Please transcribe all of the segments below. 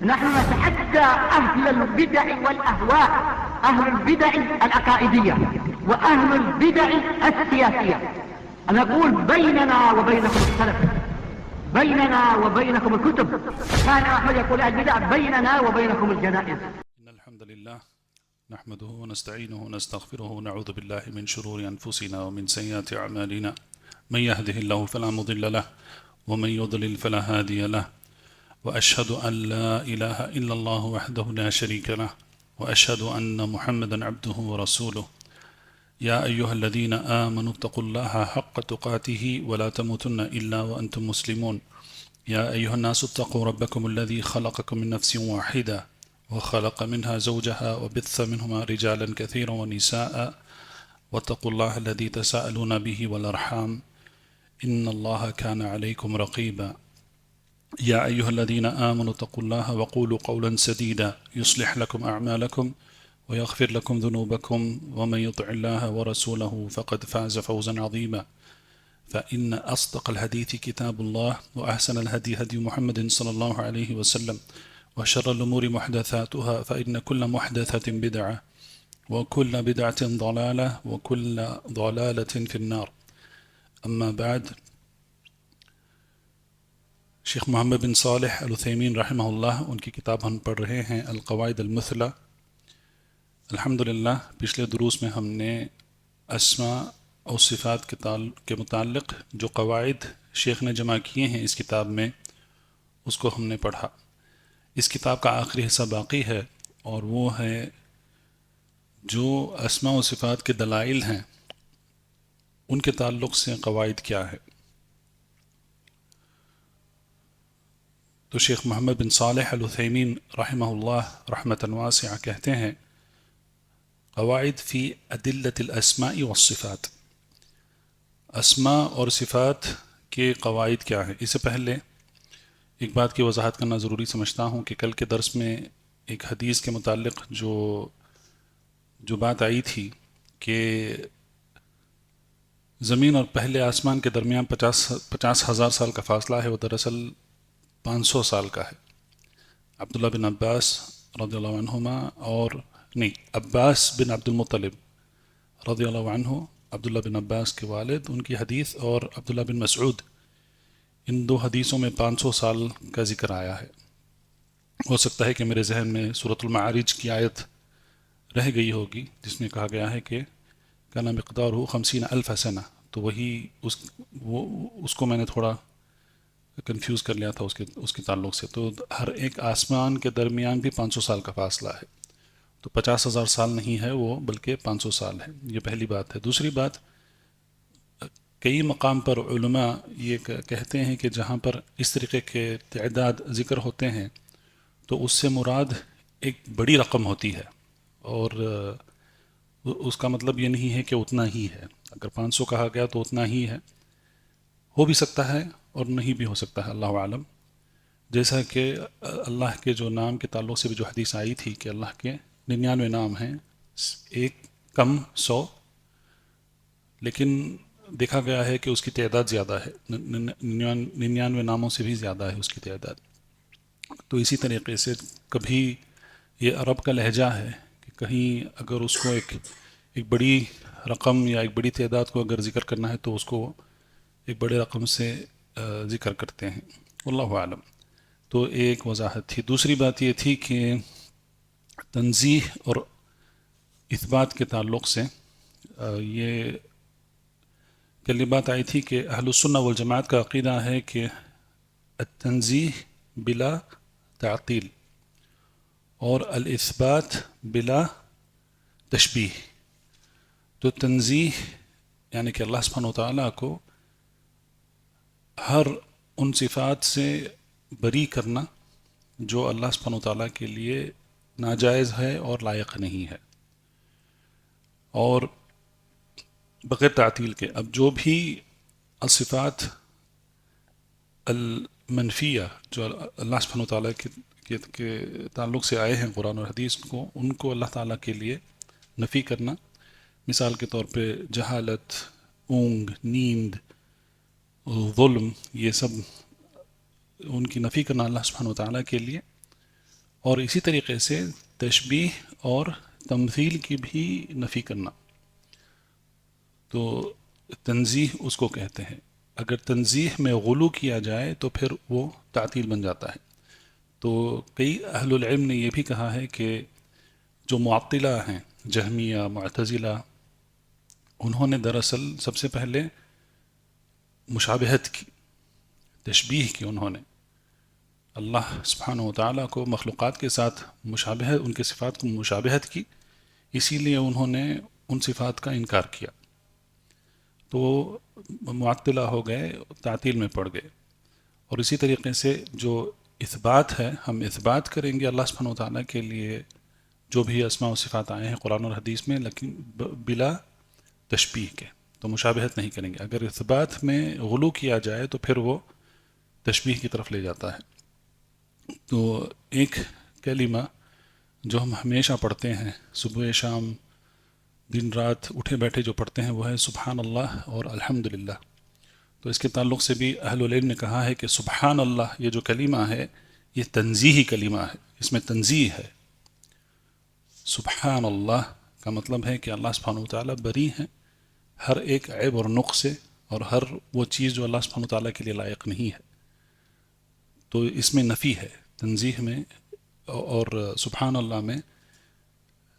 نحن نتحدى أهل البدع والأهواء، أهل البدع العقائدية وأهل البدع السياسية، نقول بيننا وبينكم السلف، بيننا وبينكم الكتب. كان أحمد يقول البدع بيننا وبينكم الجنائز. إن الحمد لله نحمده ونستعينه ونستغفره ونعوذ بالله من شرور أنفسنا ومن سيئات أعمالنا، من يهده الله فلا مضل له ومن يضلل فلا هادي له، وأشهد أن لا إله إلا الله وحده لا شريك له، وأشهد أن محمدا عبده ورسوله. يا أيها الذين آمنوا اتقوا الله حق تقاته ولا تموتن إلا وأنتم مسلمون. يا أيها الناس اتقوا ربكم الذي خلقكم من نفس واحدة وخلق منها زوجها وبث منهما رجالا كثيرا ونساء، واتقوا الله الذي تساءلون به والأرحام إن الله كان عليكم رقيبا. يا أيها الذين آمنوا اتقوا الله وقولوا قولا سديدا يصلح لكم أعمالكم ويغفر لكم ذنوبكم، ومن يطع الله ورسوله فقد فاز فوزا عظيما. فإن أصدق الحديث كتاب الله، وأحسن الهدي هدي محمد صلى الله عليه وسلم، وشر الأمور محدثاتها، فإن كل محدثة بدعة وكل بدعة ضلالة وكل ضلالة في النار. أما بعد، شیخ محمد بن صالح العثیمین رحمہ اللہ، ان کی کتاب ہم پڑھ رہے ہیں القواعد المثلی۔ الحمدللہ پچھلے دروس میں ہم نے اسماء اور صفات کے متعلق جو قواعد شیخ نے جمع کیے ہیں اس کتاب میں، اس کو ہم نے پڑھا۔ اس کتاب کا آخری حصہ باقی ہے، اور وہ ہے جو اسماء و صفات کے دلائل ہیں ان کے تعلق سے قواعد کیا ہے۔ تو شیخ محمد بن صالح العثیمین رحمہ اللہ رحمۃ واسعہ کہتے ہیں، قواعد فی ادلۃ الاسماء والصفات، اسماء اور صفات کے قواعد کیا ہیں۔ اس سے پہلے ایک بات کی وضاحت کرنا ضروری سمجھتا ہوں کہ کل کے درس میں ایک حدیث کے متعلق جو بات آئی تھی کہ زمین اور پہلے آسمان کے درمیان 50,000 سال کا فاصلہ ہے، وہ دراصل 500 سال کا ہے۔ عبداللہ بن عباس رضی اللہ عنہما عباس بن عبد المطلب رضی اللہ عنہ، عبداللہ بن عباس کے والد، ان کی حدیث، اور عبداللہ بن مسعود، ان دو حدیثوں میں 500 سال کا ذکر آیا ہے۔ ہو سکتا ہے کہ میرے ذہن میں سورۃ المعارج کی آیت رہ گئی ہوگی جس میں کہا گیا ہے کہ کانا مقدارہ 50,000 سنہ، تو وہی اس کو میں نے تھوڑا کنفیوز کر لیا تھا اس کے تعلق سے۔ تو ہر ایک آسمان کے درمیان بھی 500 سال کا فاصلہ ہے، تو 50,000 سال نہیں ہے وہ، بلکہ 500 سال ہے۔ یہ پہلی بات ہے۔ دوسری بات، کئی مقام پر علماء یہ کہتے ہیں کہ جہاں پر اس طریقے کے تعداد ذکر ہوتے ہیں تو اس سے مراد ایک بڑی رقم ہوتی ہے، اور اس کا مطلب یہ نہیں ہے کہ اتنا ہی ہے۔ اگر 500 کہا گیا تو اتنا ہی ہے، ہو بھی سکتا ہے اور نہیں بھی ہو سکتا ہے، اللہ عالم۔ جیسا کہ اللہ کے جو نام کے تعلق سے بھی جو حدیث آئی تھی کہ اللہ کے 99 نام ہیں، ایک کم 100، لیکن دیکھا گیا ہے کہ اس کی تعداد زیادہ ہے، 99 ناموں سے بھی زیادہ ہے اس کی تعداد۔ تو اسی طریقے سے کبھی یہ عرب کا لہجہ ہے کہ کہیں اگر اس کو ایک بڑی رقم یا ایک بڑی تعداد کو اگر ذکر کرنا ہے تو اس کو ایک بڑے رقم سے ذکر کرتے ہیں، اللہ عالم۔ تو ایک وضاحت تھی۔ دوسری بات یہ تھی کہ تنزیہ اور اثبات کے تعلق سے یہ کل بات آئی تھی کہ اہل السنہ والجماعت کا عقیدہ ہے کہ التنزیہ بلا تعطیل اور الاثبات بلا تشبیہ۔ تو تنزیہ یعنی کہ اللہ سبحانہ وتعالیٰ کو ہر ان صفات سے بری کرنا جو اللہ سبحانہ وتعالیٰ کے لیے ناجائز ہے اور لائق نہیں ہے، اور بغیر تعطیل کے۔ اب جو بھی الصفات المنفیہ جو اللہ سبحانہ وتعالیٰ کے تعلق سے آئے ہیں قرآن اور حدیث کو، ان کو اللہ تعالیٰ کے لیے نفی کرنا، مثال کے طور پہ جہالت، اونگ، نیند، ظلم، یہ سب ان کی نفی کرنا اللہ سبحانہ وتعالیٰ کے لیے، اور اسی طریقے سے تشبیہ اور تمثیل کی بھی نفی کرنا، تو تنزیہ اس کو کہتے ہیں۔ اگر تنزیہ میں غلو کیا جائے تو پھر وہ تعطیل بن جاتا ہے۔ تو کئی اہل العلم نے یہ بھی کہا ہے کہ جو معطلہ ہیں، جہمیہ، معتزلہ، انہوں نے دراصل سب سے پہلے مشابہت کی، تشبیہ کی، انہوں نے اللہ سبحانہ و تعالیٰ کو مخلوقات کے ساتھ مشابہت، ان کے صفات کو مشابہت کی، اسی لیے انہوں نے ان صفات کا انکار کیا، تو معطلہ ہو گئے، تعطیل میں پڑ گئے۔ اور اسی طریقے سے جو اثبات ہے، ہم اثبات کریں گے اللہ سبحانہ و تعالیٰ کے لیے جو بھی اسماء و صفات آئے ہیں قرآن اور حدیث میں، لیکن بلا تشبیہ کے، تو مشابہت نہیں کریں گے۔ اگر اثبات میں غلو کیا جائے تو پھر وہ تشبیہ کی طرف لے جاتا ہے۔ تو ایک کلمہ جو ہم ہمیشہ پڑھتے ہیں، صبح شام دن رات اٹھے بیٹھے جو پڑھتے ہیں، وہ ہے سبحان اللہ اور الحمدللہ۔ تو اس کے تعلق سے بھی اہل العلم نے کہا ہے کہ سبحان اللہ یہ جو کلمہ ہے یہ تنزیہی کلمہ ہے، اس میں تنزیہ ہے۔ سبحان اللہ کا مطلب ہے کہ اللہ سبحانہ وتعالیٰ بری ہیں ہر ایک عیب اور نقص سے، اور ہر وہ چیز جو اللہ سبحانہ وتعالیٰ کے لیے لائق نہیں ہے، تو اس میں نفی ہے، تنزیہ میں اور سبحان اللہ میں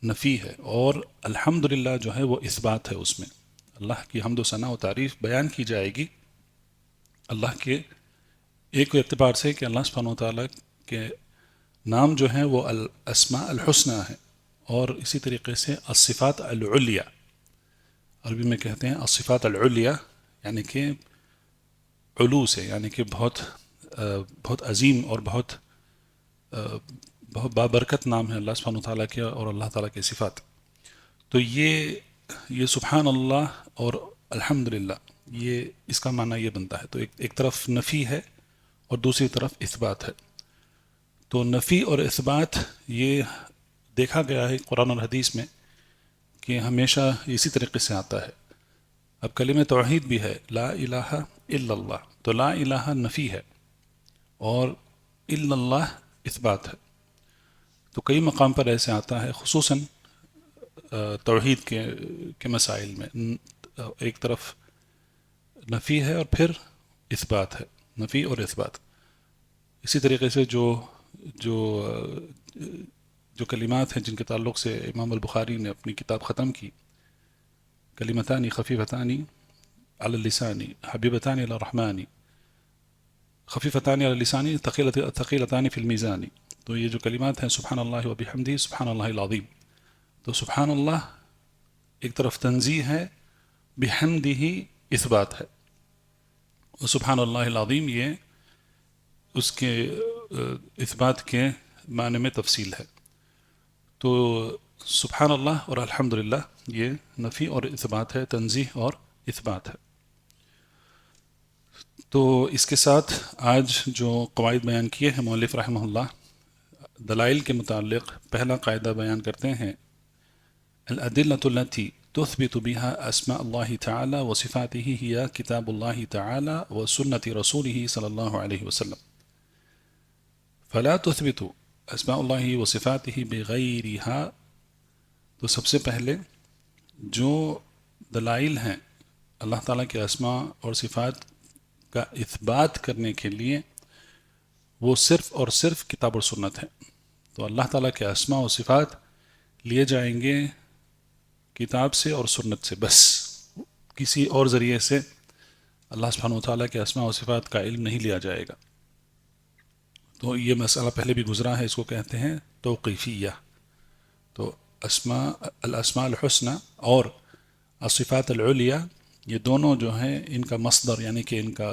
نفی ہے، اور الحمدللہ جو ہے وہ اثبات ہے، اس میں اللہ کی حمد و ثنا و تعریف بیان کی جائے گی اللہ کے ایک اعتبار سے کہ اللہ سبحانہ وتعالیٰ کے نام جو ہیں وہ الاسماء الحسنى ہیں، اور اسی طریقے سے الصفات العلیہ، عربی میں کہتے ہیں الصفات العلیہ، یعنی کہ علو سے، یعنی کہ بہت عظیم اور بہت بابرکت نام ہے اللہ سبحانہ وتعالیٰ کے اور اللہ تعالیٰ کے صفات۔ تو یہ سبحان اللہ اور الحمدللہ، یہ اس کا معنی یہ بنتا ہے۔ تو ایک طرف نفی ہے اور دوسری طرف اثبات ہے۔ تو نفی اور اثبات یہ دیکھا گیا ہے قرآن اور حدیث میں کہ ہمیشہ اسی طریقے سے آتا ہے۔ اب کلمہ توحید بھی ہے، لا الہ الا اللہ، تو لا الہ نفی ہے اور الا اللہ اثبات ہے۔ تو کئی مقام پر ایسے آتا ہے، خصوصاً توحید کے مسائل میں ایک طرف نفی ہے اور پھر اثبات ہے، نفی اور اثبات۔ اسی طریقے سے جو کلمات ہیں جن کے تعلق سے امام البخاری نے اپنی کتاب ختم کی، کلمتان خفیفتان علی اللسان حبیبتان الی الرحمن، خفیفتان علی اللسان ثقیلتان فی المیزان، تو یہ جو کلمات ہیں سبحان اللہ و بحمدہ سبحان اللہ العظیم، تو سبحان اللہ ایک طرف تنزیہ ہے، بحمدہ اثبات ہے، اور سبحان اللہ العظیم یہ اس کے اثبات کے معنی میں تفصیل ہے۔ تو سبحان اللہ اور الحمدللہ یہ نفی اور اثبات ہے، تنزیہ اور اثبات ہے۔ تو اس کے ساتھ آج جو قواعد بیان کیے ہیں مؤلف رحمہ اللہ، دلائل کے متعلق پہلا قاعدہ بیان کرتے ہیں، الادلة التي تثبت بها اسماء الله تعالى وصفاته هي كتاب الله تعالى وسنة رسوله صلى الله عليه وسلم، فلا تثبت اسماء الله وصفاته بغيرها۔ تو سب سے پہلے جو دلائل ہیں اللہ تعالیٰ کے اسماء اور صفات کا اثبات کرنے کے لیے، وہ صرف اور صرف کتاب اور سنت ہے۔ تو اللہ تعالیٰ کے اسماء و صفات لیے جائیں گے کتاب سے اور سنت سے، بس کسی اور ذریعے سے اللہ سبحانہ وتعالیٰ کے اسماء و صفات کا علم نہیں لیا جائے گا۔ تو یہ مسئلہ پہلے بھی گزرا ہے، اس کو کہتے ہیں توقیفیہ۔ تو الاسماء الحسنى اور الصفات العلیہ، یہ دونوں جو ہیں ان کا مصدر یعنی کہ ان کا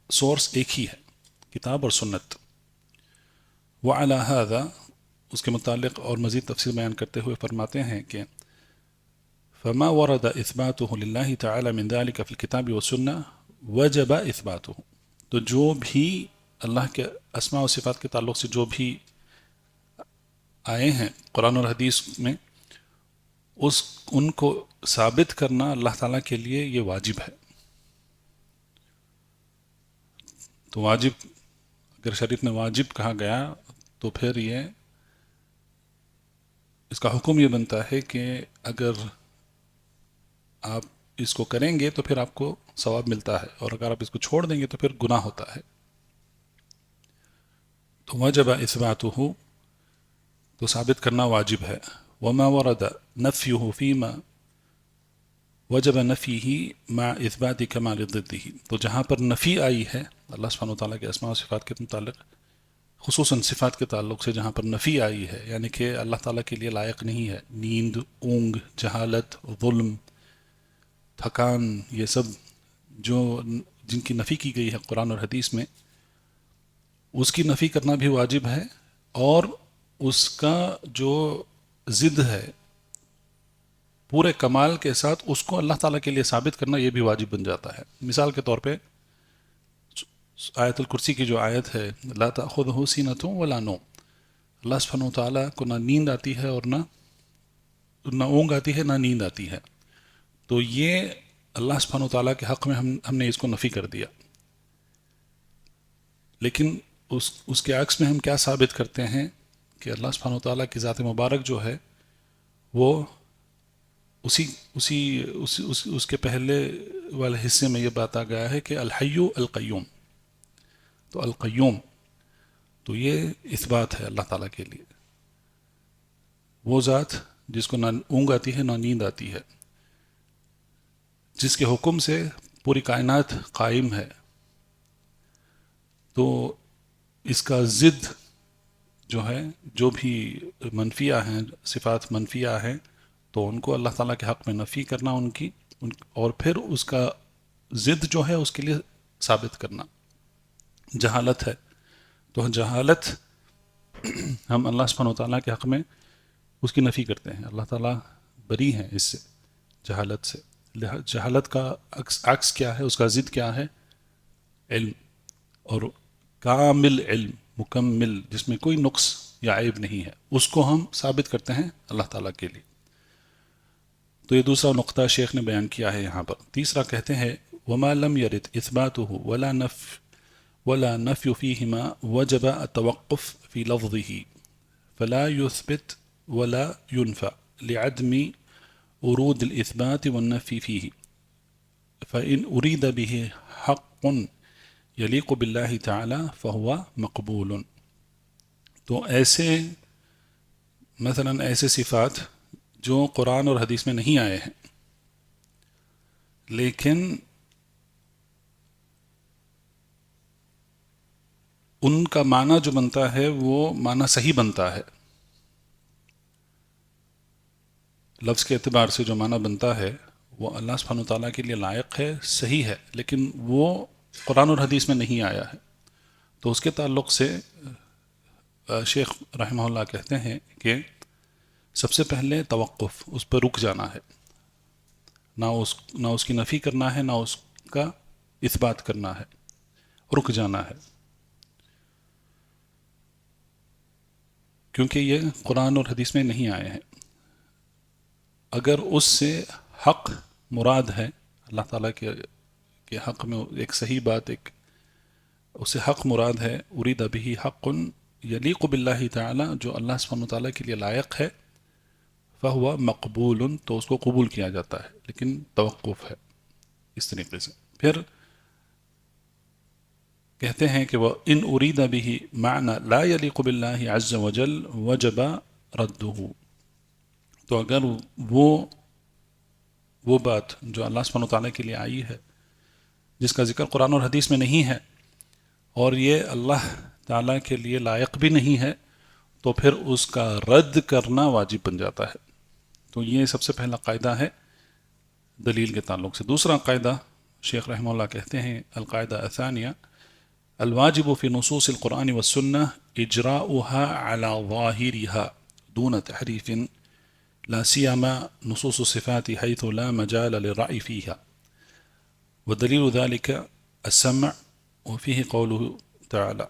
سورس ایک ہی ہے، کتاب اور سنت۔ وعلی ھذا، اس کے متعلق اور مزید تفصیل بیان کرتے ہوئے فرماتے ہیں کہ فما ورد اثباته للہ تعالی من ذلك فی الکتاب والسنة وجب اثباته، تو جو بھی اللہ کے اسماء و صفات کے تعلق سے جو بھی آئے ہیں قرآن اور حدیث میں، ان کو ثابت کرنا اللہ تعالیٰ کے لیے یہ واجب ہے۔ تو واجب، اگر شریعت میں واجب کہا گیا تو پھر یہ اس کا حکم یہ بنتا ہے کہ اگر آپ اس کو کریں گے تو پھر آپ کو ثواب ملتا ہے، اور اگر آپ اس کو چھوڑ دیں گے تو پھر گناہ ہوتا ہے. تو وجب اثباتہ، تو ثابت کرنا واجب ہے. وما ورد نفیہ فیما وجب نفیہ مع اثبات کمال ضدہ، تو جہاں پر نفی آئی ہے اللہ سبحانہ وتعالیٰ کے اسماء و صفات کے متعلق، خصوصاً صفات کے تعلق سے جہاں پر نفی آئی ہے، یعنی کہ اللہ تعالیٰ کے لیے لائق نہیں ہے نیند، اونگ، جہالت، ظلم، تھکان، یہ سب جو جن کی نفی کی گئی ہے قرآن اور حدیث میں، اس کی نفی کرنا بھی واجب ہے، اور اس کا جو ضد ہے پورے کمال کے ساتھ اس کو اللہ تعالیٰ کے لیے ثابت کرنا یہ بھی واجب بن جاتا ہے. مثال کے طور پہ آیت الکرسی کی جو آیت ہے لا تأخذہ سینۃ ولا نوم، اللہ سبحانہ وتعالیٰ کو نہ نیند آتی ہے اور نہ اونگ آتی ہے، نہ نیند آتی ہے. تو یہ اللہ سبحانہ وتعالیٰ کے حق میں ہم نے اس کو نفی کر دیا. لیکن اس کے عکس میں ہم کیا ثابت کرتے ہیں کہ اللہ سبحانہ وتعالیٰ کی ذات مبارک جو ہے وہ اس کے پہلے والے حصے میں یہ بات آ گیا ہے کہ الحی القیوم، تو القیوم تو یہ اثبات ہے اللہ تعالیٰ کے لیے، وہ ذات جس کو نہ اونگ آتی ہے نہ نیند آتی ہے، جس کے حکم سے پوری کائنات قائم ہے. تو اس کا ضد جو ہے، جو بھی منفیہ ہیں، صفات منفیہ ہیں، تو ان کو اللہ تعالیٰ کے حق میں نفی کرنا اور پھر اس کا ضد جو ہے اس کے لیے ثابت کرنا. جہالت ہے تو جہالت ہم اللہ سبحانہ وتعالیٰ کے حق میں اس کی نفی کرتے ہیں، اللہ تعالیٰ بری ہیں اس سے، جہالت سے. جہالت کا عکس کیا ہے، اس کا ضد کیا ہے؟ علم، اور کامل علم، مکمل، جس میں کوئی نقص یا عیب نہیں ہے، اس کو ہم ثابت کرتے ہیں اللہ تعالیٰ کے لیے. تو یہ دوسرا نقطہ شیخ نے بیان کیا ہے یہاں پر. تیسرا کہتے ہیں وما لم يرد اثباته ولا نفي فيهما وجب التوقف في لفظه فلا يثبت ولا ينفى لعدم ورود الإثبات والنفي فيه فإن أريد به حق يليق بالله تعالى فهو مقبول. تو ایسے صفات جو قرآن اور حدیث میں نہیں آئے ہیں لیکن ان کا معنی جو بنتا ہے وہ معنی صحیح بنتا ہے، لفظ کے اعتبار سے جو معنی بنتا ہے وہ اللہ سبحانہ وتعالیٰ کے لیے لائق ہے، صحیح ہے، لیکن وہ قرآن اور حدیث میں نہیں آیا ہے. تو اس کے تعلق سے شیخ رحمہ اللہ کہتے ہیں کہ سب سے پہلے توقف، اس پر رک جانا ہے، نہ اس کی نفی کرنا ہے نہ اس کا اثبات کرنا ہے، رک جانا ہے، کیونکہ یہ قرآن اور حدیث میں نہیں آئے ہیں. اگر اس سے حق مراد ہے، اللہ تعالیٰ کے حق میں ایک صحیح بات، اس سے حق مراد ہے، ارید بہ حق یلیق باللہ تعالی، جو اللہ سبحانہ وتعالیٰ کے لیے لائق ہے، فہو مقبول، تو اس کو قبول کیا جاتا ہے، لیکن توقف ہے اس طریقے سے. پھر کہتے ہیں کہ وَإِنْ أُرِيدَ بِهِ مَعْنَى لَا يَلِيقُ بِاللَّهِ عَزَّ وَجَلَّ وَجَبَ رَدُّهُ. تو اگر وہ بات جو اللہ سبحانہ وتعالیٰ کے لیے آئی ہے، جس کا ذکر قرآن اور حدیث میں نہیں ہے، اور یہ اللہ تعالیٰ کے لیے لائق بھی نہیں ہے، تو پھر اس کا رد کرنا واجب بن جاتا ہے. تو یہ سب سے پہلا قاعدہ ہے دلیل کے تعلق سے. دوسرا قاعدہ شیخ رحمہ اللہ کہتے ہیں القاعدہ الثانیہ الواجب فی نصوص القرآن والسنة اجراؤها على ظاہرها دون تحریف لا سیما نصوص الصفات حيث لا مجال للرأي فيها، ودليل ذلك السمع، وفيه قوله تعالى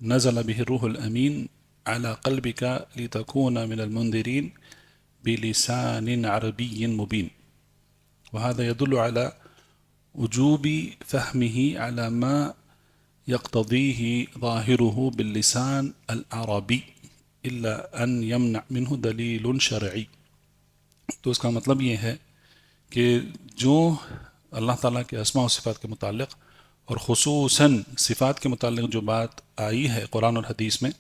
نزل به الروح الأمين على قلبك لتكون من المنذرين بلسان عربي مبين. وهذا يدل على وجوب فهمه على ما يقتضيه ظاهره باللسان العربي إلا أن يمنع منه دلیل شرعی. تو اس کا مطلب یہ ہے کہ جو اللہ تعالیٰ کے اسماء و صفات کے متعلق اور خصوصاً صفات کے متعلق جو بات آئی ہے قرآن اور حدیث میں،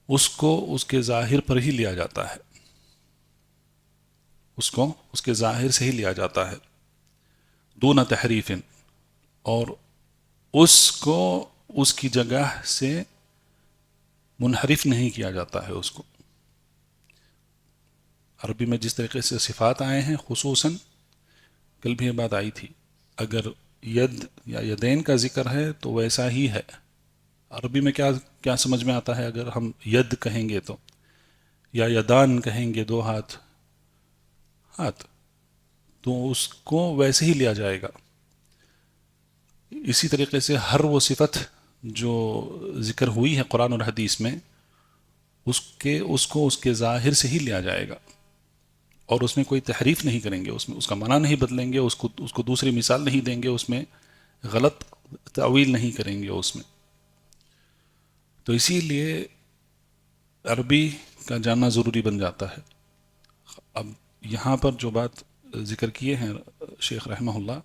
اس کو اس کے ظاہر پر ہی لیا جاتا ہے، اس کو اس کے ظاہر سے ہی لیا جاتا ہے، دون تحریف، اور اس کو اس کی جگہ سے منحرف نہیں کیا جاتا ہے. اس کو عربی میں جس طریقے سے صفات آئے ہیں، خصوصاً کل بھی یہ بات آئی تھی، اگر ید یا یدین کا ذکر ہے تو ویسا ہی ہے. عربی میں کیا سمجھ میں آتا ہے اگر ہم ید کہیں گے تو، یا یدان کہیں گے، دو ہاتھ، تو اس کو ویسے ہی لیا جائے گا. اسی طریقے سے ہر وہ صفت جو ذکر ہوئی ہے قرآن اور حدیث میں، اس کو اس کے ظاہر سے ہی لیا جائے گا، اور اس میں کوئی تحریف نہیں کریں گے، اس میں اس کا معنی نہیں بدلیں گے، اس کو دوسری مثال نہیں دیں گے، اس میں غلط تعویل نہیں کریں گے اس میں. تو اسی لیے عربی کا جاننا ضروری بن جاتا ہے. اب یہاں پر جو بات ذکر کیے ہیں شیخ رحمہ اللہ،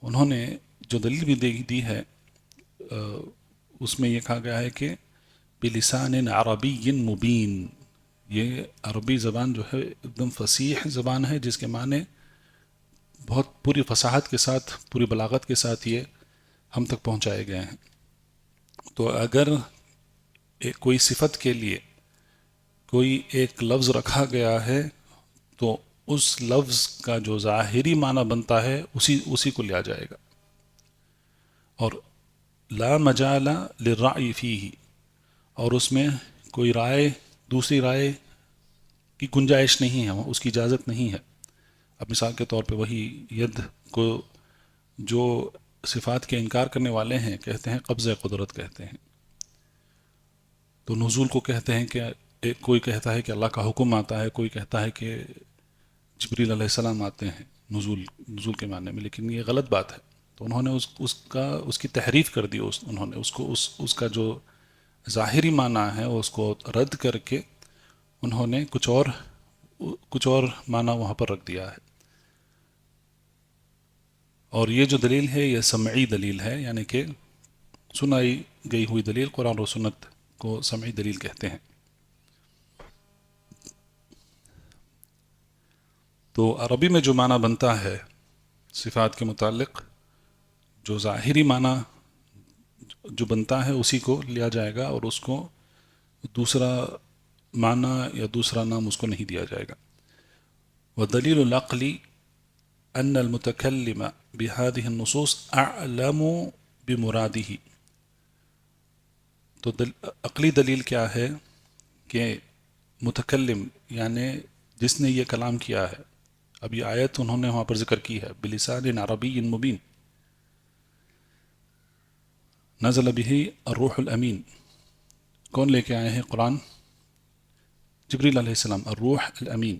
انہوں نے جو دلیل بھی دی ہے، اس میں یہ کہا گیا ہے کہ بلسان عربی مبین، یہ عربی زبان جو ہے ایک دم فصیح زبان ہے، جس کے معنی بہت پوری فصاحت کے ساتھ، پوری بلاغت کے ساتھ یہ ہم تک پہنچائے گئے ہیں. تو اگر کوئی صفت کے لیے کوئی ایک لفظ رکھا گیا ہے تو اس لفظ کا جو ظاہری معنی بنتا ہے اسی کو لیا جائے گا، اور لا مجال للرأی فیہ، اور اس میں کوئی دوسری رائے کی گنجائش نہیں ہے، اس کی اجازت نہیں ہے. اب مثال کے طور پہ وہی ید کو جو صفات کے انکار کرنے والے ہیں کہتے ہیں قبضہ قدرت کہتے ہیں، تو نزول کو کہتے ہیں کہ کوئی کہتا ہے کہ اللہ کا حکم آتا ہے، کوئی کہتا ہے کہ جبریل علیہ السلام آتے ہیں نزول کے معنی میں، لیکن یہ غلط بات ہے. تو انہوں نے اس کی تحریف کر دی، انہوں نے اس کا جو ظاہری معنی ہے اس کو رد کر کے انہوں نے کچھ اور معنی وہاں پر رکھ دیا ہے. اور یہ جو دلیل ہے یہ سمعی دلیل ہے، یعنی کہ سنائی گئی ہوئی دلیل، قرآن و سنت کو سمعی دلیل کہتے ہیں. تو عربی میں جو معنی بنتا ہے صفات کے متعلق، جو ظاہری معنی جو بنتا ہے اسی کو لیا جائے گا، اور اس کو دوسرا معنی یا دوسرا نام اس کو نہیں دیا جائے گا. ودلیل العقل ان المتکلم بهذه النصوص اعلم بمراده. تو عقلی دلیل کیا ہے کہ متکلم یعنی جس نے یہ کلام کیا ہے، اب یہ آیت انہوں نے وہاں پر ذکر کی ہے بلسان عربی مبین، نزل به الروح الامین. کون لے کے آئے ہیں قرآن؟ جبریل علیہ السلام، الروح الامین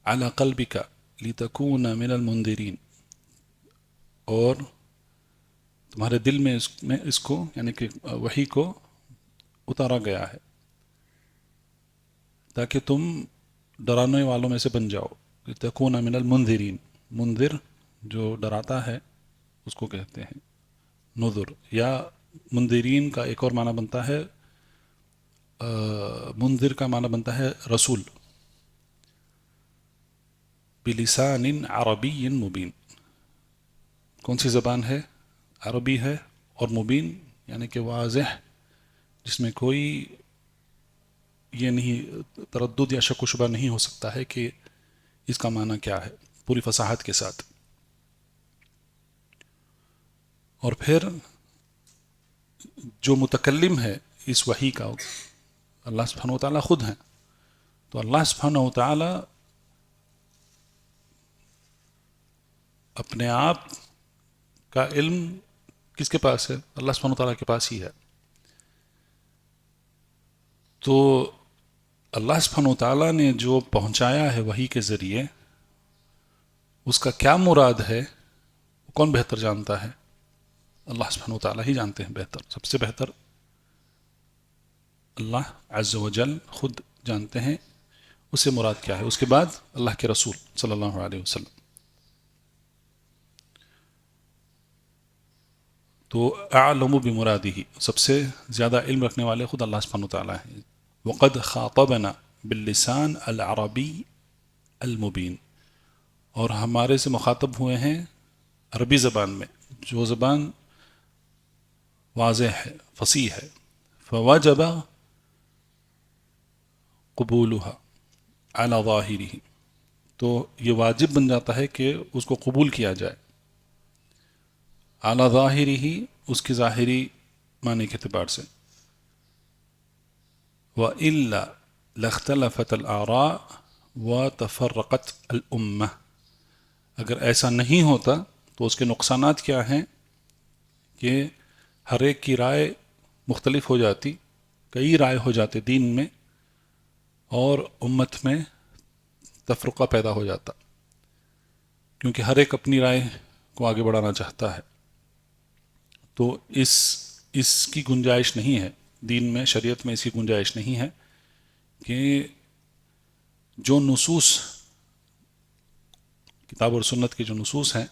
علی قلبک لتکون من المنذرین، اور تمہارے دل میں اس کو یعنی کہ وحی کو اتارا گیا ہے تاکہ تم ڈرانے والوں میں سے بن جاؤ. لتکون من المنذرین، منذر جو ڈراتا ہے اس کو کہتے ہیں نذر، یا منذرین کا ایک اور معنی بنتا ہے، منذر کا معنی بنتا ہے رسول. بلسان عربی مبین، کون سی زبان ہے؟ عربی ہے، اور مبین یعنی کہ واضح، جس میں کوئی یہ نہیں تردد یا شک و شبہ نہیں ہو سکتا ہے کہ اس کا معنی کیا ہے، پوری فصاحت کے ساتھ. اور پھر جو متکلم ہے اس وحی کا، اللہ سبحانہ وتعالیٰ خود ہیں. تو اللہ سبحانہ وتعالیٰ اپنے آپ کا علم کس کے پاس ہے؟ اللہ سبحانہ وتعالیٰ کے پاس ہی ہے. تو اللہ سبحانہ وتعالیٰ نے جو پہنچایا ہے وحی کے ذریعے، اس کا کیا مراد ہے وہ کون بہتر جانتا ہے؟ اللہ سبحانہ وتعالیٰ ہی جانتے ہیں بہتر، سب سے بہتر اللہ عز و جل خود جانتے ہیں اس سے مراد کیا ہے. اس کے بعد اللہ کے رسول صلی اللہ علیہ وسلم. تو اعلم بمرادہ، سب سے زیادہ علم رکھنے والے خود اللہ سبحانہ وتعالی ہیں. وقد خاطبنا باللسان العربی المبین، اور ہمارے سے مخاطب ہوئے ہیں عربی زبان میں جو زبان واضح ہے، فصیح ہے. فوجب قبولها على ظاہرہ، تو یہ واجب بن جاتا ہے کہ اس کو قبول کیا جائے اعلیٰ ظاہری ہی، اس کی ظاہری معنی کے اعتبار سے. وَإِلَّا لَاخْتَلَفَتِ الْآرَاءُ وَتَفَرَّقَتِ الْأُمَّةُ، اگر ایسا نہیں ہوتا تو اس کے نقصانات کیا ہیں کہ ہر ایک کی رائے مختلف ہو جاتی، کئی رائے ہو جاتے دین میں، اور امت میں تفرقہ پیدا ہو جاتا، کیونکہ ہر ایک اپنی رائے کو آگے بڑھانا چاہتا ہے. تو اس کی گنجائش نہیں ہے دین میں، شریعت میں اس کی گنجائش نہیں ہے کہ جو نصوص کتاب اور سنت کے جو نصوص ہیں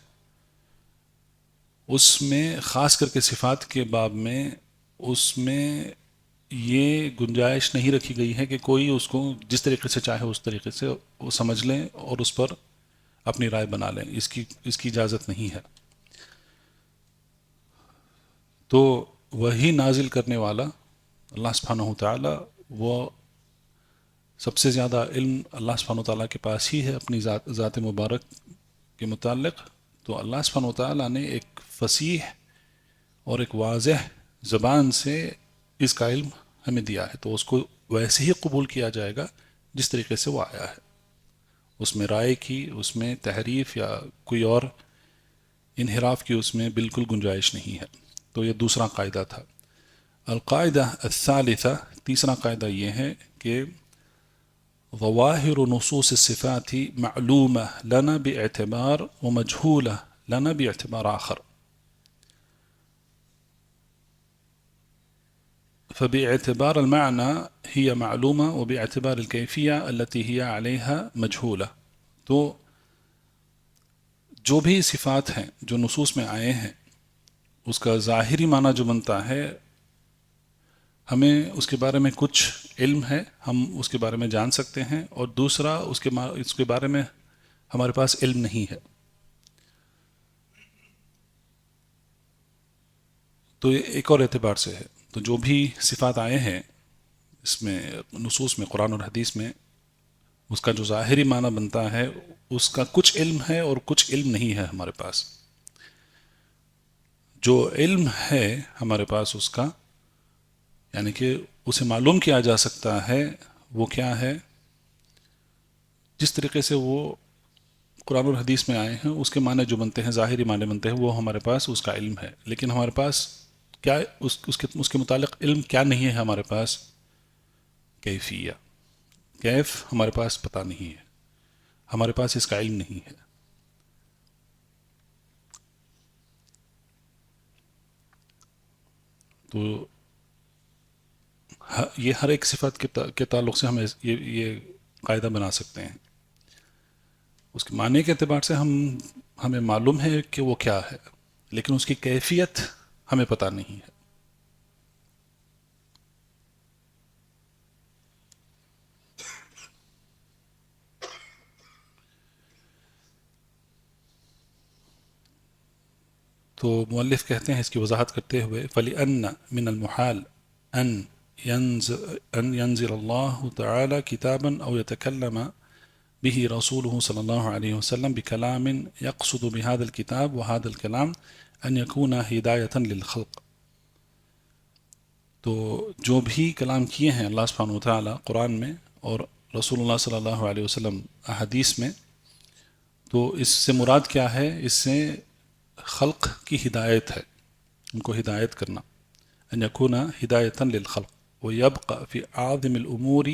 اس میں خاص کر کے صفات کے باب میں اس میں یہ گنجائش نہیں رکھی گئی ہے کہ کوئی اس کو جس طریقے سے چاہے اس طریقے سے وہ سمجھ لیں اور اس پر اپنی رائے بنا لیں. اس کی اجازت نہیں ہے. تو وہی نازل کرنے والا اللہ سبحانہ وتعالی، وہ سب سے زیادہ علم اللہ سبحانہ وتعالی کے پاس ہی ہے اپنی ذات مبارک کے متعلق. تو اللہ سبحانہ وتعالی نے ایک فصیح اور ایک واضح زبان سے اس کا علم ہمیں دیا ہے، تو اس کو ویسے ہی قبول کیا جائے گا جس طریقے سے وہ آیا ہے. اس میں رائے کی، اس میں تحریف یا کوئی اور انحراف کی اس میں بالکل گنجائش نہیں ہے. تو یہ دوسرا قاعدہ تھا. القاعدہ الثالثہ، تیسرا قاعدہ یہ ہے کہ ظواہر نصوص الصفات معلومہ لنا باعتبار ومجہولہ لنا باعتبار آخر. فباعتبار المعنى هي معلومة وباعتبار الكيفية التي هي عليها مجهولة. تو جو بھی صفات ہیں جو نصوص میں آئے ہیں اس کا ظاہری معنی جو بنتا ہے، ہمیں اس کے بارے میں کچھ علم ہے، ہم اس کے بارے میں جان سکتے ہیں، اور دوسرا اس کے بارے میں ہمارے پاس علم نہیں ہے. تو یہ ایک اور اعتبار سے ہے. تو جو بھی صفات آئے ہیں اس میں نصوص میں، قرآن اور حدیث میں، اس کا جو ظاہری معنی بنتا ہے اس کا کچھ علم ہے اور کچھ علم نہیں ہے ہمارے پاس. جو علم ہے ہمارے پاس اس کا، یعنی کہ اسے معلوم کیا جا سکتا ہے، وہ کیا ہے، جس طریقے سے وہ قرآن اور حدیث میں آئے ہیں اس کے معنی جو بنتے ہیں، ظاہری معنی بنتے ہیں، وہ ہمارے پاس اس کا علم ہے. لیکن ہمارے پاس کیا اس کے متعلق علم کیا نہیں ہے ہمارے پاس؟ کیفیہ، کیف ہمارے پاس پتہ نہیں ہے، ہمارے پاس اس کا علم نہیں ہے. تو یہ ہر ایک صفت کے تعلق سے ہم یہ قاعدہ بنا سکتے ہیں. اس کے معنی کے اعتبار سے ہمیں معلوم ہے کہ وہ کیا ہے، لیکن اس کی کیفیت ہمیں پتہ نہیں ہے. تو مؤلف کہتے ہیں اس کی وضاحت کرتے ہوئے فَلِأَنَّ مِنَ الْمُحَالِ أن ينزل الله تعالى كتابا أو يتكلم به رسوله صلى الله عليه وسلم بكلام يقصد بهذا الكتاب وهذا الكلام أن يكون هداية للخلق. تو جو بھی کلام کیے ہیں اللہ سبحانہ وتعالی قرآن میں اور رسول اللہ صلی اللہ علیہ وسلم احادیث میں، تو اس سے مراد کیا ہے؟ اس سے خلق کی ہدایت ہے، ان کو ہدایت کرنا. ان یکون ہدایتا للخلق ویبقى فی اعظم الامور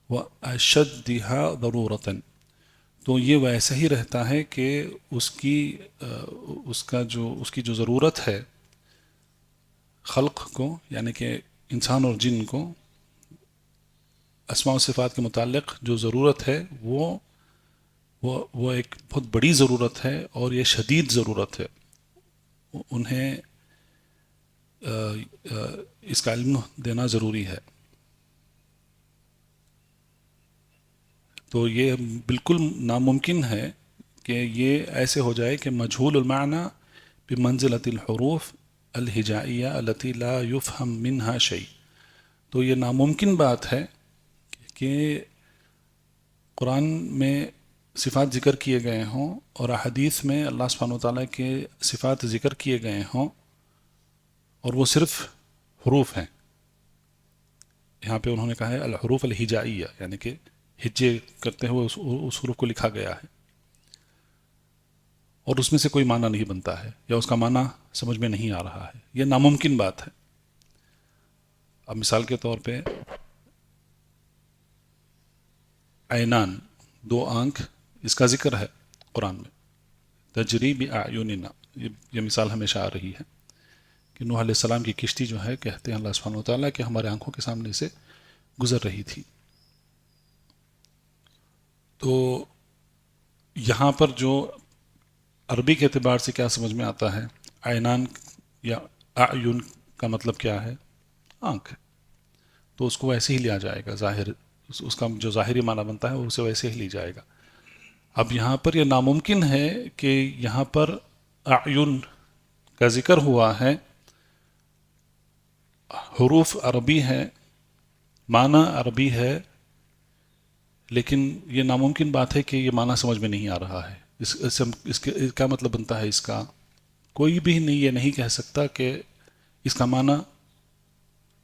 واشدها ضرورتا. تو یہ ویسا ہی رہتا ہے کہ اس کی جو ضرورت ہے خلق کو، یعنی کہ انسان اور جن کو، اسماء و صفات کے متعلق جو ضرورت ہے وہ ایک بہت بڑی ضرورت ہے اور یہ شدید ضرورت ہے. انہیں اس کا علم دینا ضروری ہے. تو یہ بالکل ناممکن ہے کہ یہ ایسے ہو جائے کہ مجہول المعنی بمنزلۃ الحروف الہجائیہ التي لا يفهم منها شيء. تو یہ ناممکن بات ہے کہ قرآن میں صفات ذکر کیے گئے ہوں اور احادیث میں اللہ سبحانہ وتعالیٰ کے صفات ذکر کیے گئے ہوں اور وہ صرف حروف ہیں. یہاں پہ انہوں نے کہا ہے الحروف الہجائیہ، یعنی کہ ہجے کرتے ہوئے اس حروف کو لکھا گیا ہے اور اس میں سے کوئی معنی نہیں بنتا ہے یا اس کا معنی سمجھ میں نہیں آ رہا ہے. یہ ناممکن بات ہے. اب مثال کے طور پہ عینان، 2 آنکھ، اس کا ذکر ہے قرآن میں. تجری بأعیننا، یہ مثال ہمیشہ آ رہی ہے کہ نوح علیہ السلام کی کشتی جو ہے، کہتے ہیں اللہ سبحانہ وتعالیٰ کہ ہمارے آنکھوں کے سامنے سے گزر رہی تھی. تو یہاں پر جو عربی کے اعتبار سے کیا سمجھ میں آتا ہے، عینان یا اعین کا مطلب کیا ہے؟ آنکھ. تو اس کو ویسے ہی لیا جائے گا، ظاہر اس کا جو ظاہری معنی بنتا ہے اسے ویسے ہی لی جائے گا. اب یہاں پر یہ ناممکن ہے کہ یہاں پر اعین کا ذکر ہوا ہے، حروف عربی ہے، معنی عربی ہے، لیکن یہ ناممکن بات ہے کہ یہ معنی سمجھ میں نہیں آ رہا ہے. اس کے کیا مطلب بنتا ہے اس کا؟ کوئی بھی نہیں یہ نہیں کہہ سکتا کہ اس کا معنی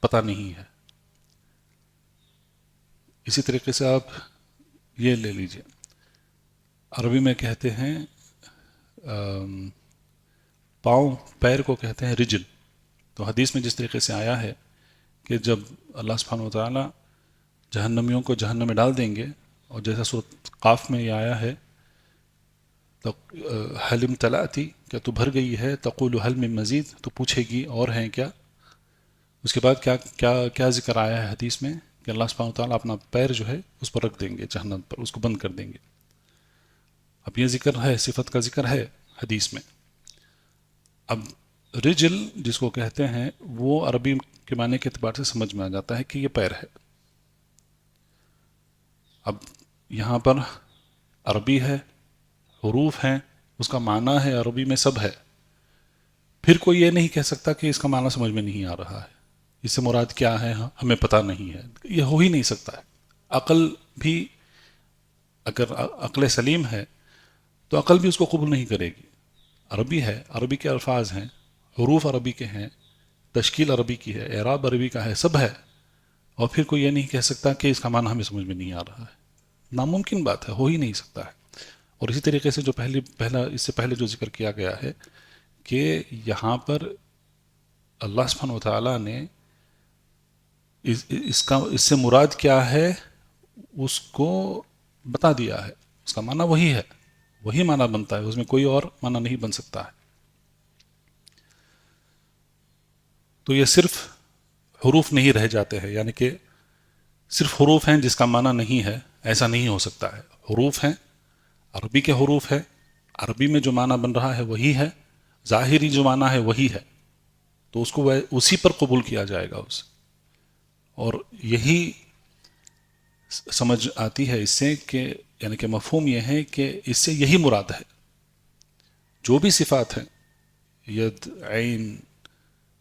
پتہ نہیں ہے. اسی طریقے سے آپ یہ لے لیجئے، عربی میں کہتے ہیں پاؤں، پیر کو کہتے ہیں رجل. تو حدیث میں جس طریقے سے آیا ہے کہ جب اللہ سبحانہ وتعالی جہنمیوں کو جہنم میں ڈال دیں گے، اور جیسا سورۃ قاف میں یہ آیا ہے حل امتلأتی، کہ تو بھر گئی ہے، تقول حل من مزید، تو پوچھے گی اور ہیں کیا. اس کے بعد کیا ذکر آیا ہے حدیث میں کہ اللہ سبحانہ وتعالیٰ اپنا پیر جو ہے اس پر رکھ دیں گے جہنم پر، اس کو بند کر دیں گے. اب یہ ذکر ہے، صفت کا ذکر ہے حدیث میں. اب رجل جس کو کہتے ہیں وہ عربی کے معنی کے اعتبار سے سمجھ میں آ جاتا ہے کہ یہ پیر ہے. اب یہاں پر عربی ہے، حروف ہیں، اس کا معنی ہے عربی میں سب ہے. پھر کوئی یہ نہیں کہہ سکتا کہ اس کا معنی سمجھ میں نہیں آ رہا ہے، اس سے مراد کیا ہے ہمیں پتہ نہیں ہے. یہ ہو ہی نہیں سکتا ہے. عقل بھی، اگر عقل سلیم ہے تو عقل بھی اس کو قبول نہیں کرے گی. عربی ہے، عربی کے الفاظ ہیں، حروف عربی کے ہیں، تشکیل عربی کی ہے، اعراب عربی کا ہے، سب ہے، اور پھر کوئی یہ نہیں کہہ سکتا کہ اس کا معنی ہمیں سمجھ میں نہیں آ رہا ہے. ناممکن بات ہے، ہو ہی نہیں سکتا ہے. اور اسی طریقے سے جو اس سے پہلے جو ذکر کیا گیا ہے کہ یہاں پر اللہ سبحانہ وتعالیٰ نے اس سے مراد کیا ہے اس کو بتا دیا ہے. اس کا معنی وہی ہے، وہی معنی بنتا ہے، اس میں کوئی اور معنی نہیں بن سکتا ہے. تو یہ صرف حروف نہیں رہ جاتے ہیں، یعنی کہ صرف حروف ہیں جس کا معنی نہیں ہے، ایسا نہیں ہو سکتا ہے. حروف ہیں، عربی کے حروف ہے، عربی میں جو معنی بن رہا ہے وہی ہے، ظاہری جو معنی ہے وہی ہے، تو اس کو اسی پر قبول کیا جائے گا اسے. اور یہی سمجھ آتی ہے اس سے کہ یعنی کہ مفہوم یہ ہے کہ اس سے یہی مراد ہے. جو بھی صفات ہیں، ید، عین،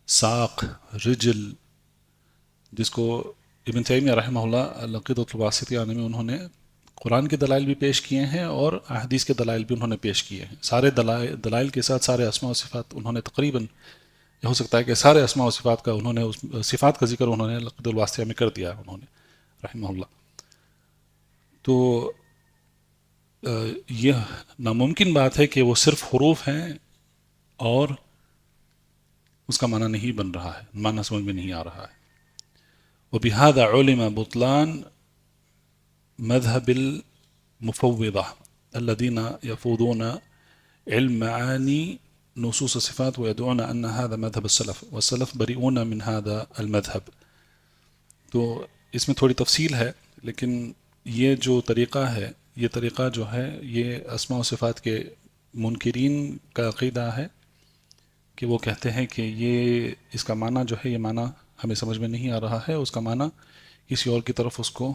ساق، رجل، جس کو ابن تیمیہ رحمہ اللہ العقیدۃ الواسطیہ میں انہوں نے قرآن کے دلائل بھی پیش کیے ہیں اور احادیث کے دلائل بھی انہوں نے پیش کیے ہیں. سارے دلائل کے ساتھ سارے اسماء و صفات انہوں نے تقریباً، یہ ہو سکتا ہے کہ سارے اسماء و صفات کا انہوں نے صفات کا ذکر انہوں نے العقیدۃ الواسطیہ میں کر دیا انہوں نے رحمہ اللہ. تو یہ ناممکن بات ہے کہ وہ صرف حروف ہیں اور اس کا معنی نہیں بن رہا ہے، معنی سمجھ میں نہیں آ رہا ہے. وبهذا علم بطلان مذهب المفوضة الذين يفوضون علم معاني نصوص الصفات ويدعون أن هذا مذهب السلف والسلف بريئون من هذا المذهب. تو اس میں تھوڑی تفصیل ہے لیکن یہ جو طریقہ ہے، یہ طریقہ جو ہے یہ اسماء و صفات کے منکرین کا عقیدہ ہے کہ وہ کہتے ہیں کہ یہ اس کا معنی جو ہے، یہ معنی ہمیں سمجھ میں نہیں آ رہا ہے، اس کا معنی کسی اور کی طرف اس کو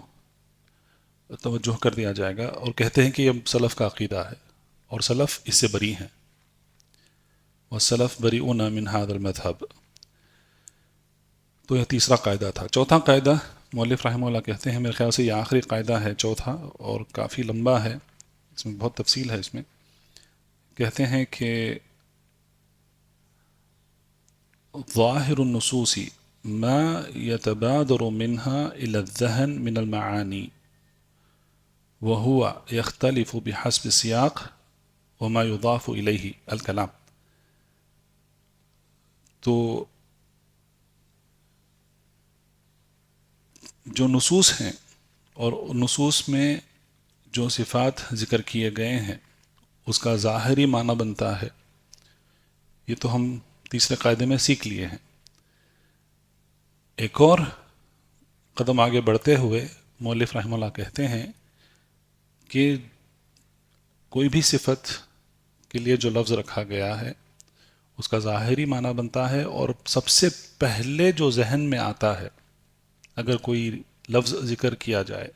توجہ کر دیا جائے گا، اور کہتے ہیں کہ یہ سلف کا عقیدہ ہے اور سلف اس سے بری ہیں، والسلف بریئون من ھذا المذھب۔ تو یہ تیسرا قاعدہ تھا۔ چوتھا قاعدہ مؤلف رحمہ اللہ کہتے ہیں، میرے خیال سے یہ آخری قاعدہ ہے چوتھا، اور کافی لمبا ہے، اس میں بہت تفصیل ہے اس میں۔ کہتے ہیں کہ ظاہر النصوص ما يتبادر منها إلى الذهن من المعاني وهو يختلف بحسب السياق وما يضاف إليه الكلام۔ تو جو نصوص ہیں اور نصوص میں جو صفات ذکر کیے گئے ہیں اس کا ظاہری معنی بنتا ہے، یہ تو ہم تیسرے قاعدے میں سیکھ لیے ہیں۔ ایک اور قدم آگے بڑھتے ہوئے مؤلف رحمہ اللہ کہتے ہیں کہ کوئی بھی صفت کے لیے جو لفظ رکھا گیا ہے اس کا ظاہری معنی بنتا ہے، اور سب سے پہلے جو ذہن میں آتا ہے اگر کوئی لفظ ذکر کیا جائے،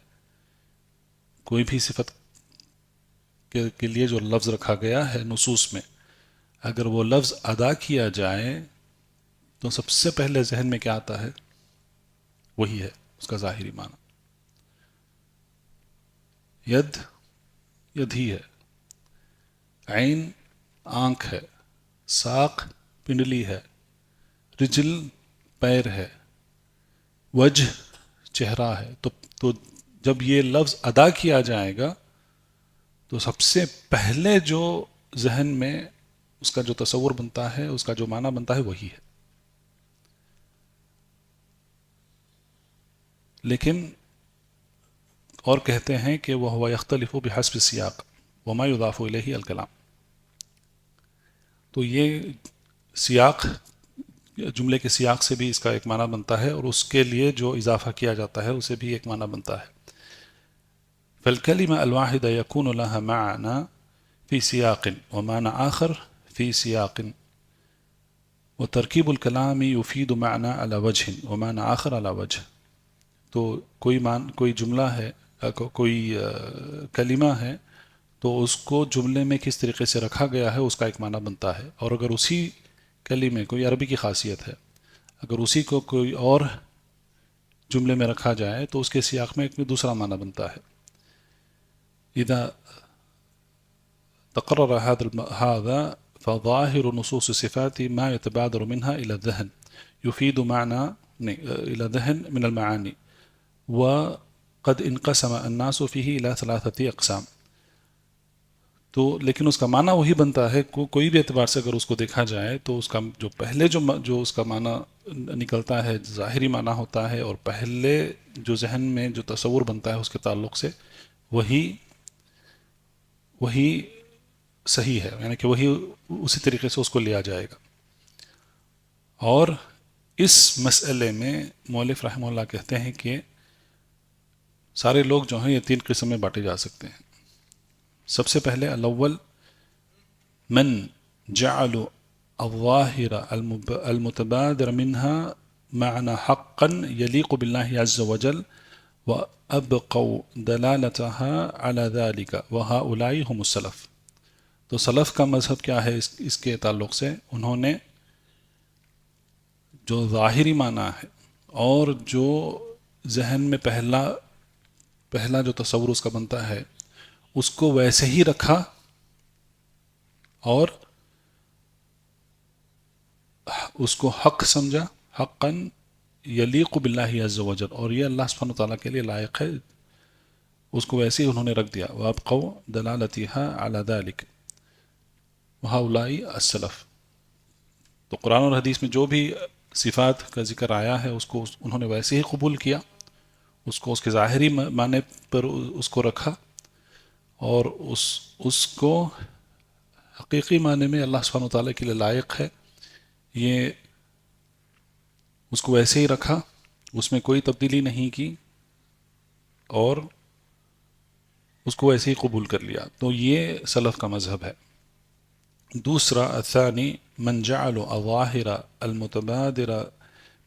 کوئی بھی صفت کے لیے جو لفظ رکھا گیا ہے نصوص میں، اگر وہ لفظ ادا کیا جائے تو سب سے پہلے ذہن میں کیا آتا ہے؟ وہی ہے اس کا ظاہری معنی۔ ید ید ہی ہے، عین آنکھ ہے، ساق پنڈلی ہے، رجل پیر ہے، وجہ چہرہ ہے۔ تو جب یہ لفظ ادا کیا جائے گا تو سب سے پہلے جو ذہن میں اس کا جو تصور بنتا ہے، اس کا جو معنی بنتا ہے وہی ہے۔ لیکن اور کہتے ہیں کہ وہ یختلف بحسب السیاق وما یضاف الیہ الکلام۔ تو یہ سیاق، جملے کے سیاق سے بھی اس کا ایک معنی بنتا ہے، اور اس کے لیے جو اضافہ کیا جاتا ہے اسے بھی ایک معنی بنتا ہے۔ فالکلمہ الواحدہ یکون لها معنی فی سیاق ومعنی آخر فی سیاق، وترکیب الکلام یفید معنی علی وجہ ومعنی آخر علی وجہ۔ تو کوئی جملہ ہے، کوئی کلمہ ہے، تو اس کو جملے میں کس طریقے سے رکھا گیا ہے اس کا ایک معنی بنتا ہے، اور اگر اسی کلمے، کوئی عربی کی خاصیت ہے، اگر اسی کو کوئی اور جملے میں رکھا جائے تو اس کے سیاق میں ایک دوسرا معنی بنتا ہے۔ اذا تقرر هذا فظاهر نصوص الصفات ما يتبادر منها الى الذهن يفيد معنى الى الذهن من المعاني، وقد انقسم الناس فيه الى 3 اقسام۔ تو لیکن اس کا معنی وہی بنتا ہے، کوئی بھی اعتبار سے اگر اس کو دیکھا جائے تو اس کا جو پہلے جو اس کا معنی نکلتا ہے، ظاہری معنی ہوتا ہے، اور پہلے جو ذہن میں جو تصور بنتا ہے اس کے تعلق سے وہی صحیح ہے، یعنی کہ وہی اسی طریقے سے اس کو لیا جائے گا۔ اور اس مسئلے میں مؤلف رحمہ اللہ کہتے ہیں کہ سارے لوگ جو ہیں یہ 3 قسم میں بانٹے جا سکتے ہیں۔ سب سے پہلے الاول من جعل الظاہر المتبادر منها معنى حقا يليق بالله عز وجل وأبقوا دلالتها على ذلك وهؤلاء هم السلف۔ تو سلف کا مذہب کیا ہے اس کے تعلق سے؟ انہوں نے جو ظاہری معنی ہے اور جو ذہن میں پہلا جو تصور اس کا بنتا ہے اس کو ویسے ہی رکھا، اور اس کو حق سمجھا، حقا یلیق باللہ عز وجل، اور یہ اللہ سبحانہ وتعالیٰ کے لیے لائق ہے، اس کو ویسے ہی انہوں نے رکھ دیا۔ وَأَبْقَوْا دَلَالَتِهَا عَلَى ذَلِكَ وَهَؤُلَاءِ السَّلَف۔ تو قرآن اور حدیث میں جو بھی صفات کا ذکر آیا ہے اس کو انہوں نے ویسے ہی قبول کیا، اس کو اس کے ظاہری معنی پر اس کو رکھا، اور اس کو حقیقی معنی میں اللہ سبحانہ وتعالیٰ کے لیے لائق ہے، یہ اس کو ویسے ہی رکھا، اس میں کوئی تبدیلی نہیں کی، اور اس کو ایسے ہی قبول کر لیا. تو یہ سلف کا مذہب ہے. دوسرا الثانی من جعل الظاہر المتبادر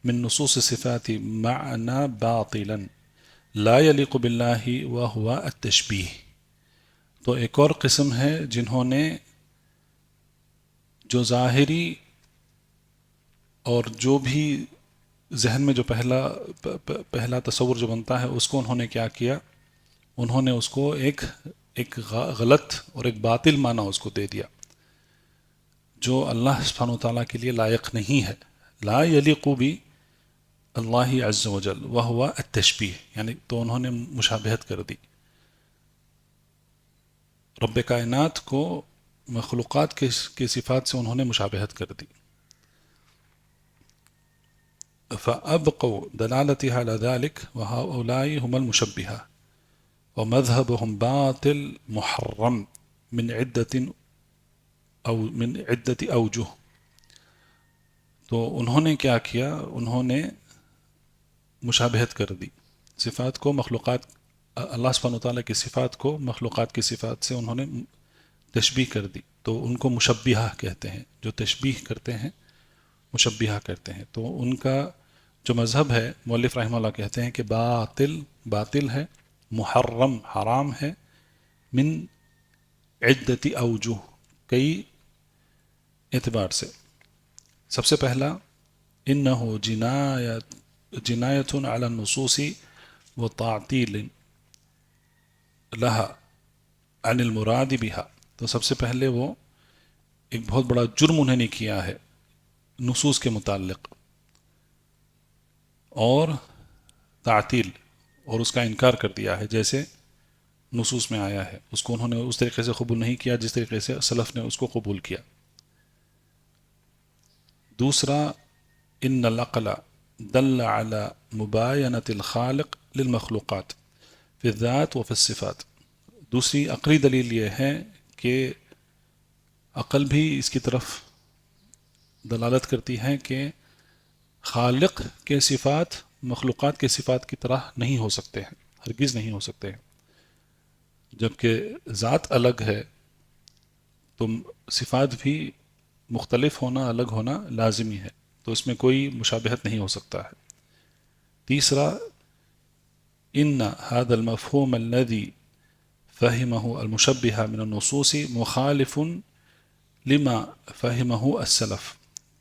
من نصوص الصفات معنى باطلا لا يليق بالله وهو التشبیہ. تو ایک اور قسم ہے جنہوں نے جو ظاہری اور جو بھی ذہن میں جو پہلا تصور جو بنتا ہے اس کو انہوں نے کیا کیا, انہوں نے اس کو ایک غلط اور ایک باطل معنی اس کو دے دیا جو اللہ سبحانہ وتعالیٰ کے لیے لائق نہیں ہے. لا یلیق بی اللہ عز وجل وہو التشبیہ, یعنی تو انہوں نے مشابہت کر دی. رب کائنات کو مخلوقات کے صفات سے انہوں نے مشابہت کر دی. فأبقوا دلالتها على ذلك وهؤلاء هم المشبهة ومذهبهم باطل محرم من عدة أوجه. تو انہوں نے کیا کیا, انہوں نے مشابہت کر دی صفات کو مخلوقات, اللہ سبحانہ وتعالیٰ کی صفات کو مخلوقات کی صفات سے انہوں نے تشبیہ کر دی. تو ان کو مشبہہ کہتے ہیں, جو تشبیہ کرتے ہیں مشبہہ کرتے ہیں. تو ان کا جو مذہب ہے مؤلف رحمہ اللہ کہتے ہیں کہ باطل ہے, محرم حرام ہے, من عدت اوجہ کئی اعتبار سے. سب سے پہلا انہو جنایت علی النصوص وتعطیل لہا عن المراد بها. تو سب سے پہلے وہ ایک بہت بڑا جرم انہوں نے کیا ہے نصوص کے متعلق, اور تعطیل اور اس کا انکار کر دیا ہے جیسے نصوص میں آیا ہے, اس کو انہوں نے اس طریقے سے قبول نہیں کیا جس طریقے سے سلف نے اس کو قبول کیا. دوسرا ان العقل دل على مباینۃ الخالق للمخلوقات فی الذات و فی الصفات. دوسری عقلی دلیل یہ ہے کہ عقل بھی اس کی طرف دلالت کرتی ہے کہ خالق کے صفات مخلوقات کے صفات کی طرح نہیں ہو سکتے ہیں, ہرگز نہیں ہو سکتے ہیں. جبکہ ذات الگ ہے تو صفات بھی مختلف ہونا, الگ ہونا لازمی ہے, تو اس میں کوئی مشابہت نہیں ہو سکتا ہے. تیسرا ان هذا المفہوم الذي فهمه المشبہ من النصوص مخالف لما فهمه السلف.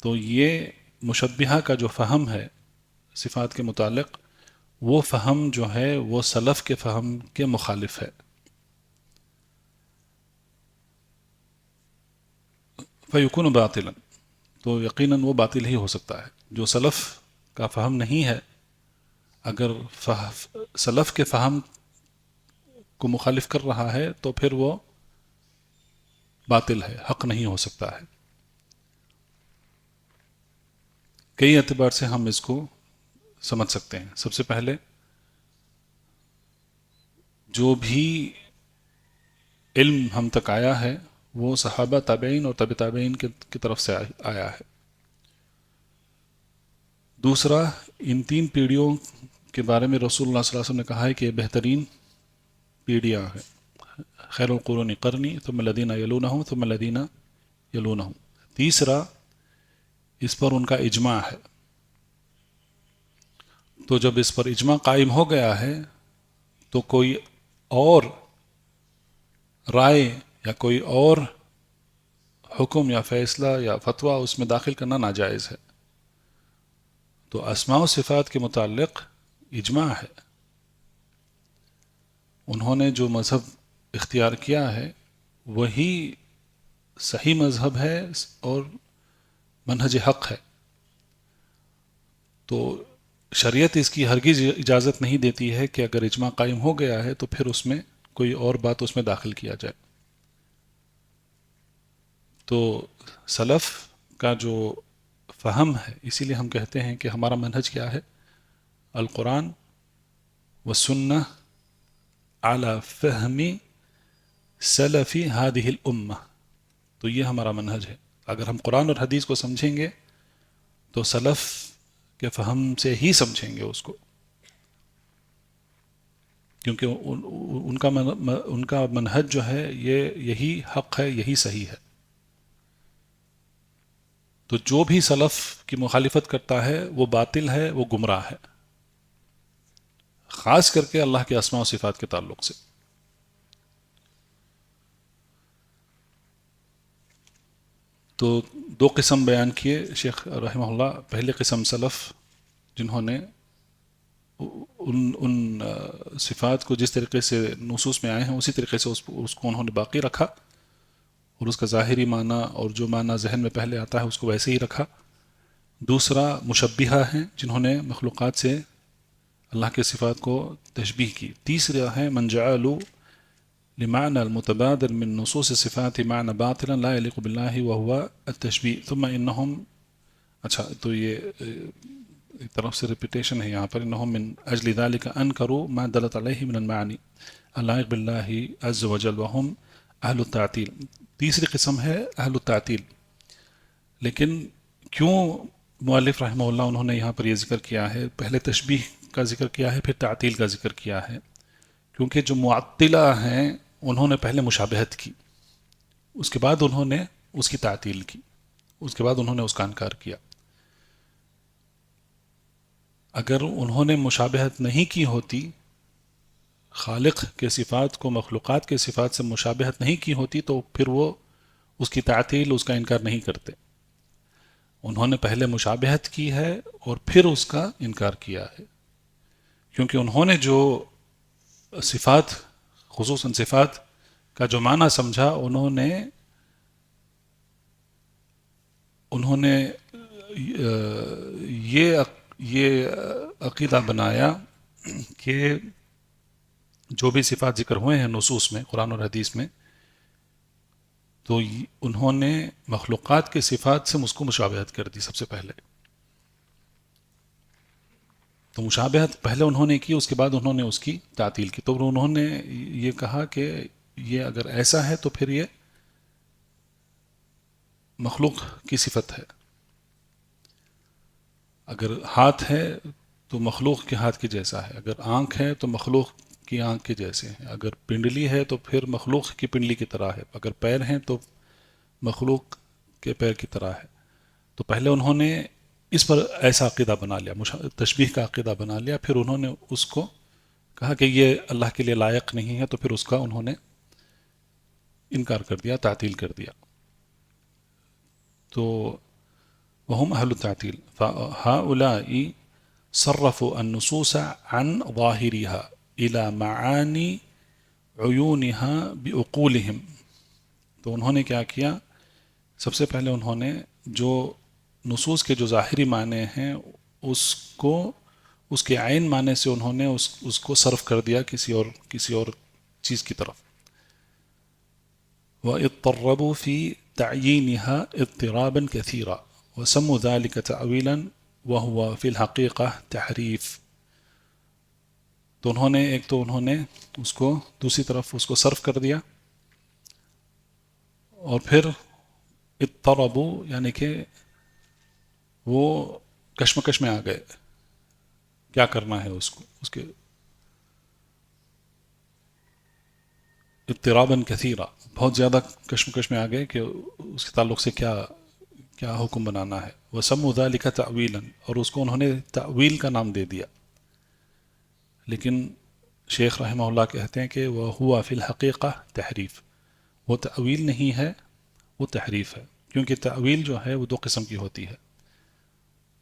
تو یہ مشبہہ کا جو فہم ہے صفات کے متعلق, وہ فہم جو ہے وہ سلف کے فہم کے مخالف ہے. فیکون باطلا, تو یقیناً وہ باطل ہی ہو سکتا ہے. جو سلف کا فہم نہیں ہے, اگر سلف کے فہم کو مخالف کر رہا ہے تو پھر وہ باطل ہے, حق نہیں ہو سکتا ہے. کئی اعتبار سے ہم اس کو سمجھ سکتے ہیں. سب سے پہلے جو بھی علم ہم تک آیا ہے وہ صحابہ تابعین اور تبع تابعین کی طرف سے آیا ہے. دوسرا ان تین پیڑھیوں کے بارے میں رسول اللہ صلی اللہ علیہ وسلم نے کہا ہے کہ یہ بہترین پیڑھیاں ہیں. خیر القرون قرنی ثم الذین یلونہم ثم الذین یلونہم. تیسرا اس پر ان کا اجماع ہے. تو جب اس پر اجماع قائم ہو گیا ہے تو کوئی اور رائے یا کوئی اور حکم یا فیصلہ یا فتویٰ اس میں داخل کرنا ناجائز ہے. تو اسماء و صفات کے متعلق اجماع ہے. انہوں نے جو مذہب اختیار کیا ہے وہی صحیح مذہب ہے اور منہج حق ہے. تو شریعت اس کی ہرگز اجازت نہیں دیتی ہے کہ اگر اجماع قائم ہو گیا ہے تو پھر اس میں کوئی اور بات اس میں داخل کیا جائے. تو سلف کا جو فہم ہے, اسی لیے ہم کہتے ہیں کہ ہمارا منہج کیا ہے, القرآن والسنہ علی فہم سلف ہذہ الامہ. تو یہ ہمارا منہج ہے. اگر ہم قرآن اور حدیث کو سمجھیں گے تو سلف کے فہم سے ہی سمجھیں گے اس کو. کیونکہ ان کا منہج جو ہے یہی حق ہے، یہی صحیح ہے. تو جو بھی سلف کی مخالفت کرتا ہے وہ باطل ہے، وہ گمراہ ہے، خاص کر کے اللہ کے اسماء و صفات کے تعلق سے. تو دو قسم بیان کیے شیخ رحمہ اللہ. پہلے قسم سلف جنہوں نے ان صفات کو جس طریقے سے نصوص میں آئے ہیں اسی طریقے سے اس کو انہوں نے باقی رکھا، اور اس کا ظاہری معنی اور جو معنی ذہن میں پہلے آتا ہے اس کو ویسے ہی رکھا. دوسرا مشبہہ ہیں جنہوں نے مخلوقات سے اللہ کے صفات کو تشبیہ کی. تیسرا ہے من جعلوا لمعنى المتبادل من نصوص الصفات معنى باطلا لا يليق بالله وهو التشبيه. ثم انهم اچھا تو یہ ایک طرف سے ریپیٹیشن ہے یہاں پر. انہم من اجل ذلك انکروا ما دلت علیہ من المعانی اللائق باللہ عز وجل وهم اہل التعطیل. تیسری قسم ہے اہل التعطیل. لیکن کیوں مؤلف رحمہ اللہ انہوں نے یہاں پر یہ ذکر کیا ہے، پہلے تشبیہ کا ذکر کیا ہے پھر تعطیل کا ذکر کیا ہے؟ کیونکہ جو معطلہ ہیں انہوں نے پہلے مشابہت کی، اس کے بعد انہوں نے اس کی تعطیل کی، اس کے بعد انہوں نے اس کا انکار کیا. اگر انہوں نے مشابہت نہیں کی ہوتی، خالق کے صفات کو مخلوقات کے صفات سے مشابہت نہیں کی ہوتی، تو پھر وہ اس کی تعطیل، اس کا انکار نہیں کرتے. انہوں نے پہلے مشابہت کی ہے اور پھر اس کا انکار کیا ہے، کیونکہ انہوں نے جو صفات، خصوصاً صفات کا جو معنی سمجھا، انہوں نے یہ عقیدہ بنایا کہ جو بھی صفات ذکر ہوئے ہیں نصوص میں، قرآن اور حدیث میں، تو انہوں نے مخلوقات کے صفات سے اس کو مشابہت کر دی سب سے پہلے. تو مشابہت پہلے انہوں نے کی، اس کے بعد انہوں نے اس کی تعطیل کی. تو انہوں نے یہ کہا کہ یہ اگر ایسا ہے تو پھر یہ مخلوق کی صفت ہے. اگر ہاتھ ہے تو مخلوق کے ہاتھ کے جیسا ہے، اگر آنکھ ہے تو مخلوق کی آنکھ کے جیسے ہیں، اگر پنڈلی ہے تو پھر مخلوق کی پنڈلی کی طرح ہے، اگر پیر ہیں تو مخلوق کے پیر کی طرح ہے. تو پہلے انہوں نے اس پر ایسا عقیدہ بنا لیا، تشبیہ کا عقیدہ بنا لیا، پھر انہوں نے اس کو کہا کہ یہ اللہ کے لیے لائق نہیں ہے، تو پھر اس کا انہوں نے انکار کر دیا، تعطیل کر دیا. تو وهم اہل التعطیل فهؤلاء صرفوا النصوص عن ظاهرها الى معانی عیونها بعقولهم. تو انہوں نے کیا کیا؟ سب سے پہلے انہوں نے جو نصوص کے جو ظاہری معنی ہیں اس کے عین معنی سے انہوں نے اس کو صرف کر دیا کسی اور چیز کی طرف. وَاضْطَرَّبُوا فِي تَعْيِينِهَا اضْطِرَابًا كَثِيرًا وَسَمُّوا ذَلِكَ تَأْوِيلًا وَهُوَ فِي الْحَقِيقَةِ تَحْرِيف. تو انہوں نے اس کو دوسری طرف اس کو صرف کر دیا، اور پھر اضطربوا یعنی کہ وہ کشمکش میں آ گئے، کیا کرنا ہے اس کو، اس کے اضطراباً کثیرا، بہت زیادہ کشمکش میں آ گئے کہ اس کے تعلق سے کیا حکم بنانا ہے. وَسَمُّوا ذَلِكَ تَأْوِيلًا، اور اس کو انہوں نے تأویل کا نام دے دیا. لیکن شیخ رحمہ اللہ کہتے ہیں کہ وَهُوَ فِي الْحَقِيقَةِ تحریف، وہ تأویل نہیں ہے، وہ تحریف ہے. کیونکہ تأویل جو ہے وہ دو قسم کی ہوتی ہے.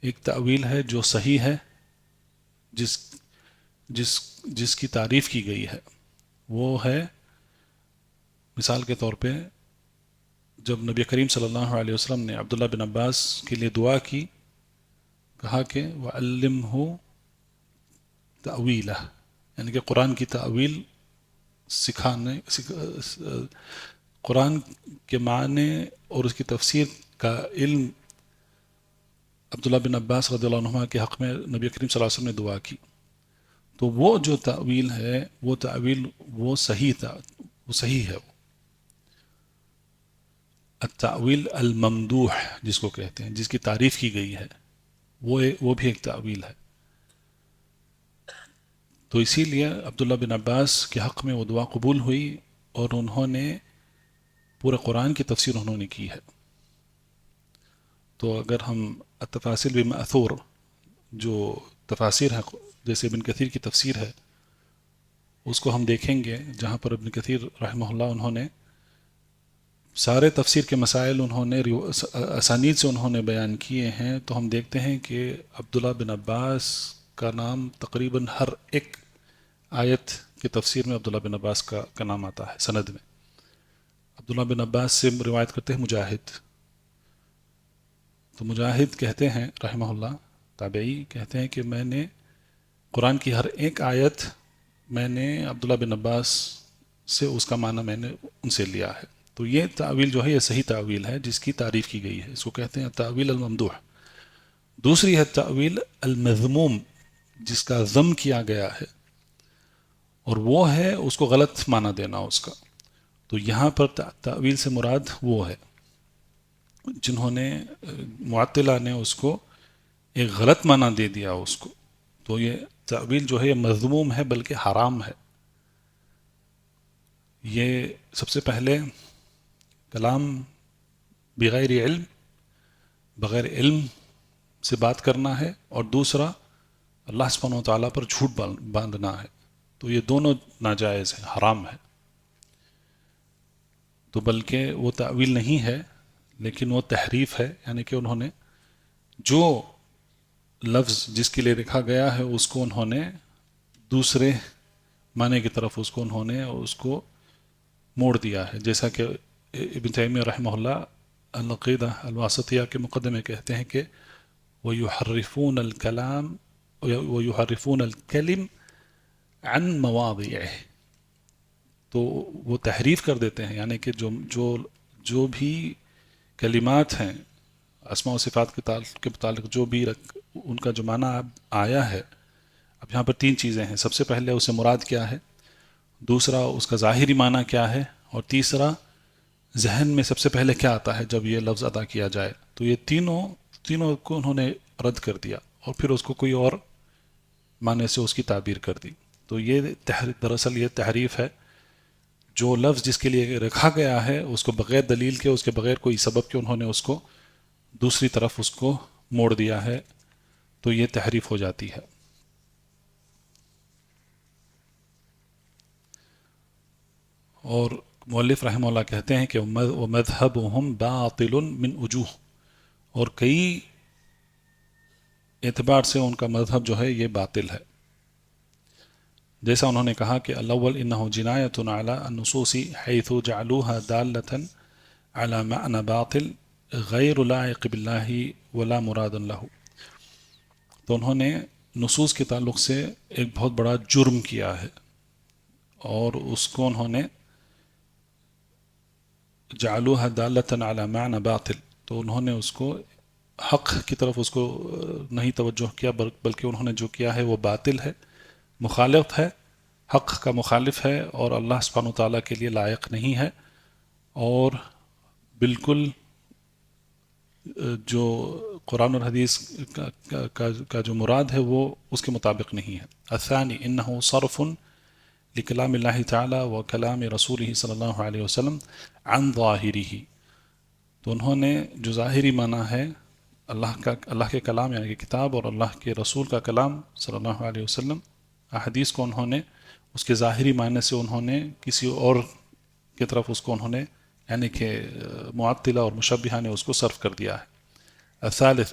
ایک تأویل ہے جو صحیح ہے، جس کی تعریف کی گئی ہے، وہ ہے مثال کے طور پہ جب نبی کریم صلی اللہ علیہ وسلم نے عبداللہ بن عباس کے لیے دعا کی، کہا کہ وَعَلِّمْهُ تَأْوِيلَهُ، یعنی کہ قرآن کی تأویل سکھانے، قرآن کے معنی اور اس کی تفسیر کا علم عبداللہ بن عباس رضی اللہ عنہما کے حق میں نبی کریم صلی اللہ علیہ وسلم نے دعا کی. تو وہ جو تأویل ہے، وہ تأویل وہ صحیح ہے. التأویل الممدوح جس کو کہتے ہیں، جس کی تعریف کی گئی ہے، وہ بھی ایک تأویل ہے. تو اسی لیے عبداللہ بن عباس کے حق میں وہ دعا قبول ہوئی اور انہوں نے پورے قرآن کی تفسیر انہوں نے کی ہے. تو اگر ہم التفاسیر بمأثور جو تفاسیر ہیں جیسے ابن کثیر کی تفسیر ہے اس کو ہم دیکھیں گے جہاں پر ابن کثیر رحمہ اللہ انہوں نے سارے تفسیر کے مسائل انہوں نے اسانید سے انہوں نے بیان کیے ہیں، تو ہم دیکھتے ہیں کہ عبداللہ بن عباس کا نام تقریباً ہر ایک آیت کی تفسیر میں عبداللہ بن عباس کا نام آتا ہے سند میں. عبداللہ بن عباس سے روایت کرتے ہیں مجاہد. تو مجاہد کہتے ہیں رحمہ اللہ تابعی کہتے ہیں کہ میں نے قرآن کی ہر ایک آیت میں نے عبداللہ بن عباس سے اس کا معنی میں نے ان سے لیا ہے. تو یہ تعویل جو ہے یہ صحیح تعویل ہے جس کی تعریف کی گئی ہے، اس کو کہتے ہیں تعویل الممدوح. دوسری ہے تعویل المذموم جس کا ذم کیا گیا ہے اور وہ ہے اس کو غلط معنی دینا اس کا. تو یہاں پر تعویل سے مراد وہ ہے جنہوں نے معطلہ نے اس کو ایک غلط معنی دے دیا اس کو. تو یہ تعویل جو ہے یہ مذموم ہے بلکہ حرام ہے. یہ سب سے پہلے کلام بغیر علم بغیر علم سے بات کرنا ہے، اور دوسرا اللہ سبحانہ و تعالیٰ پر جھوٹ باندھنا ہے. تو یہ دونوں ناجائز ہیں، حرام ہے. تو بلکہ وہ تعویل نہیں ہے لیکن وہ تحریف ہے، یعنی کہ انہوں نے جو لفظ جس کے لیے لکھا گیا ہے اس کو انہوں نے دوسرے معنی کی طرف اس کو انہوں نے اس کو موڑ دیا ہے. جیسا کہ ابن تیمیہ رحمہ اللہ العقیدہ الواسطیہ کے مقدمے کہتے ہیں کہ وَيُحَرِّفُونَ الْكَلَامِ وَيُحَرِّفُونَ الْكَلِمِ عَن مَوَاضِعِهِ. تو وہ تحریف کر دیتے ہیں، یعنی کہ جو بھی کلمات ہیں اسماء و صفات کے متعلق جو بھی ان کا جو معنی آیا ہے. اب یہاں پر تین چیزیں ہیں، سب سے پہلے اسے مراد کیا ہے، دوسرا اس کا ظاہری معنی کیا ہے، اور تیسرا ذہن میں سب سے پہلے کیا آتا ہے جب یہ لفظ ادا کیا جائے. تو یہ تینوں کو انہوں نے رد کر دیا اور پھر اس کو کوئی اور معنی سے اس کی تعبیر کر دی. تو یہ دراصل یہ تحریف ہے. جو لفظ جس کے لیے رکھا گیا ہے اس کو بغیر دلیل کے، اس کے بغیر کوئی سبب کے انہوں نے اس کو دوسری طرف اس کو موڑ دیا ہے، تو یہ تحریف ہو جاتی ہے. اور مؤلف رحمہ اللہ کہتے ہیں کہ وَمَذْهَبُهُمْ بَاطِلٌ مِّنْ وُجُوهٍ، اور کئی اعتبار سے ان کا مذہب جو ہے یہ باطل ہے. جیسا انہوں نے کہا کہ الاول انه جنایۃ علی النصوص حیث جعلوها دالۃ علی معنی باطل غیر لائق باللہ ولا مراد له. تو انہوں نے نصوص کے تعلق سے ایک بہت بڑا جرم کیا ہے اور اس کو انہوں نے جعلوها دالۃ علی معنی باطل، تو انہوں نے اس کو حق کی طرف اس کو نہیں توجہ کیا بلکہ انہوں نے جو کیا ہے وہ باطل ہے، مخالف ہے، حق کا مخالف ہے اور اللہ سبحانہ وتعالیٰ کے لیے لائق نہیں ہے، اور بالکل جو قرآن اور حدیث کا جو مراد ہے وہ اس کے مطابق نہیں ہے. الثانی انه صرف لکلام اللہ تعالی و کلام رسولہ صلی اللہ علیہ وسلم عن ظاہرہ. تو انہوں نے جو ظاہری معنی ہے اللہ کے کلام یعنی کہ کتاب اور اللہ کے رسول کا کلام صلی اللہ علیہ وسلم احادیث کو انہوں نے اس کے ظاہری معنی سے انہوں نے کسی اور کی طرف اس کو انہوں نے یعنی کہ معطلہ اور مشبہہ نے اس کو صرف کر دیا ہے. الثالث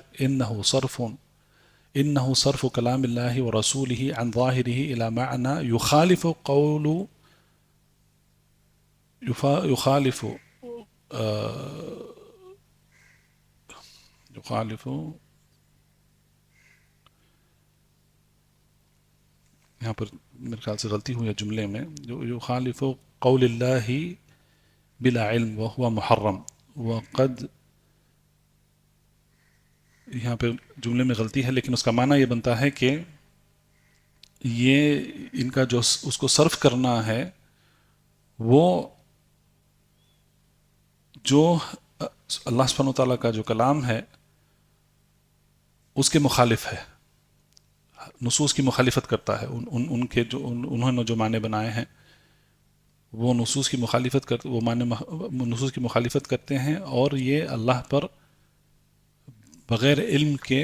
انه صرف کلام اللہ ورسولہ عن ظاہرہ الى معنی یخالف یہاں پر میرے خیال سے غلطی ہوئی ہے جملے میں، یخالف قول اللہ بلا علم وهو محرم. وقد یہاں پہ جملے میں غلطی ہے لیکن اس کا معنی یہ بنتا ہے کہ یہ ان کا جو اس کو صرف کرنا ہے وہ جو اللہ سبحانہ وتعالیٰ کا جو کلام ہے اس کے مخالف ہے، نصوص کی مخالفت کرتا ہے، ان کے جو انہوں نے جو معنی بنائے ہیں وہ نصوص کی مخالفت وہ معنی نصوص کی مخالفت کرتے ہیں، اور یہ اللہ پر بغیر علم کے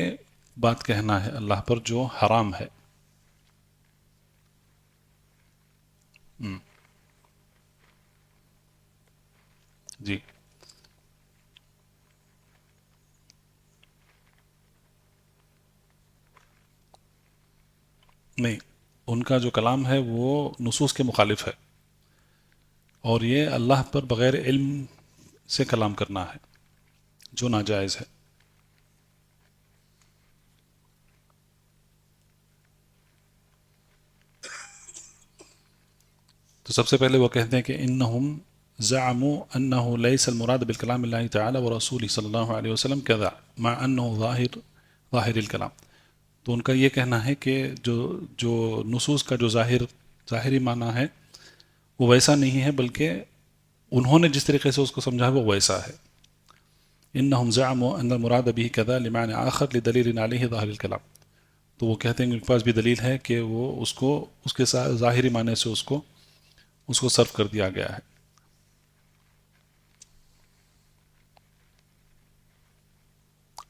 بات کہنا ہے، اللہ پر جو حرام ہے۔ جی نہیں، ان کا جو کلام ہے وہ نصوص کے مخالف ہے، اور یہ اللہ پر بغیر علم سے کلام کرنا ہے جو ناجائز ہے۔ تو سب سے پہلے وہ کہتے ہیں کہ انہم زعموا انه ليس المراد بالكلام الله تعالى ورسوله صلی اللہ علیہ وسلم كذا مع انه ظاہر الكلام۔ تو ان کا یہ کہنا ہے کہ جو نصوص کا جو ظاہری معنی ہے وہ ویسا نہیں ہے، بلکہ انہوں نے جس طریقے سے اس کو سمجھا وہ ویسا ہے۔ انہم زعموا ان المراد به كذا لمعنى آخر لدلیل علیہ ظاہر الكلام۔ تو وہ کہتے ہیں کہ ان کے پاس بھی دلیل ہے کہ وہ اس کے ظاہری معنی سے اس کو صرف کر دیا گیا ہے۔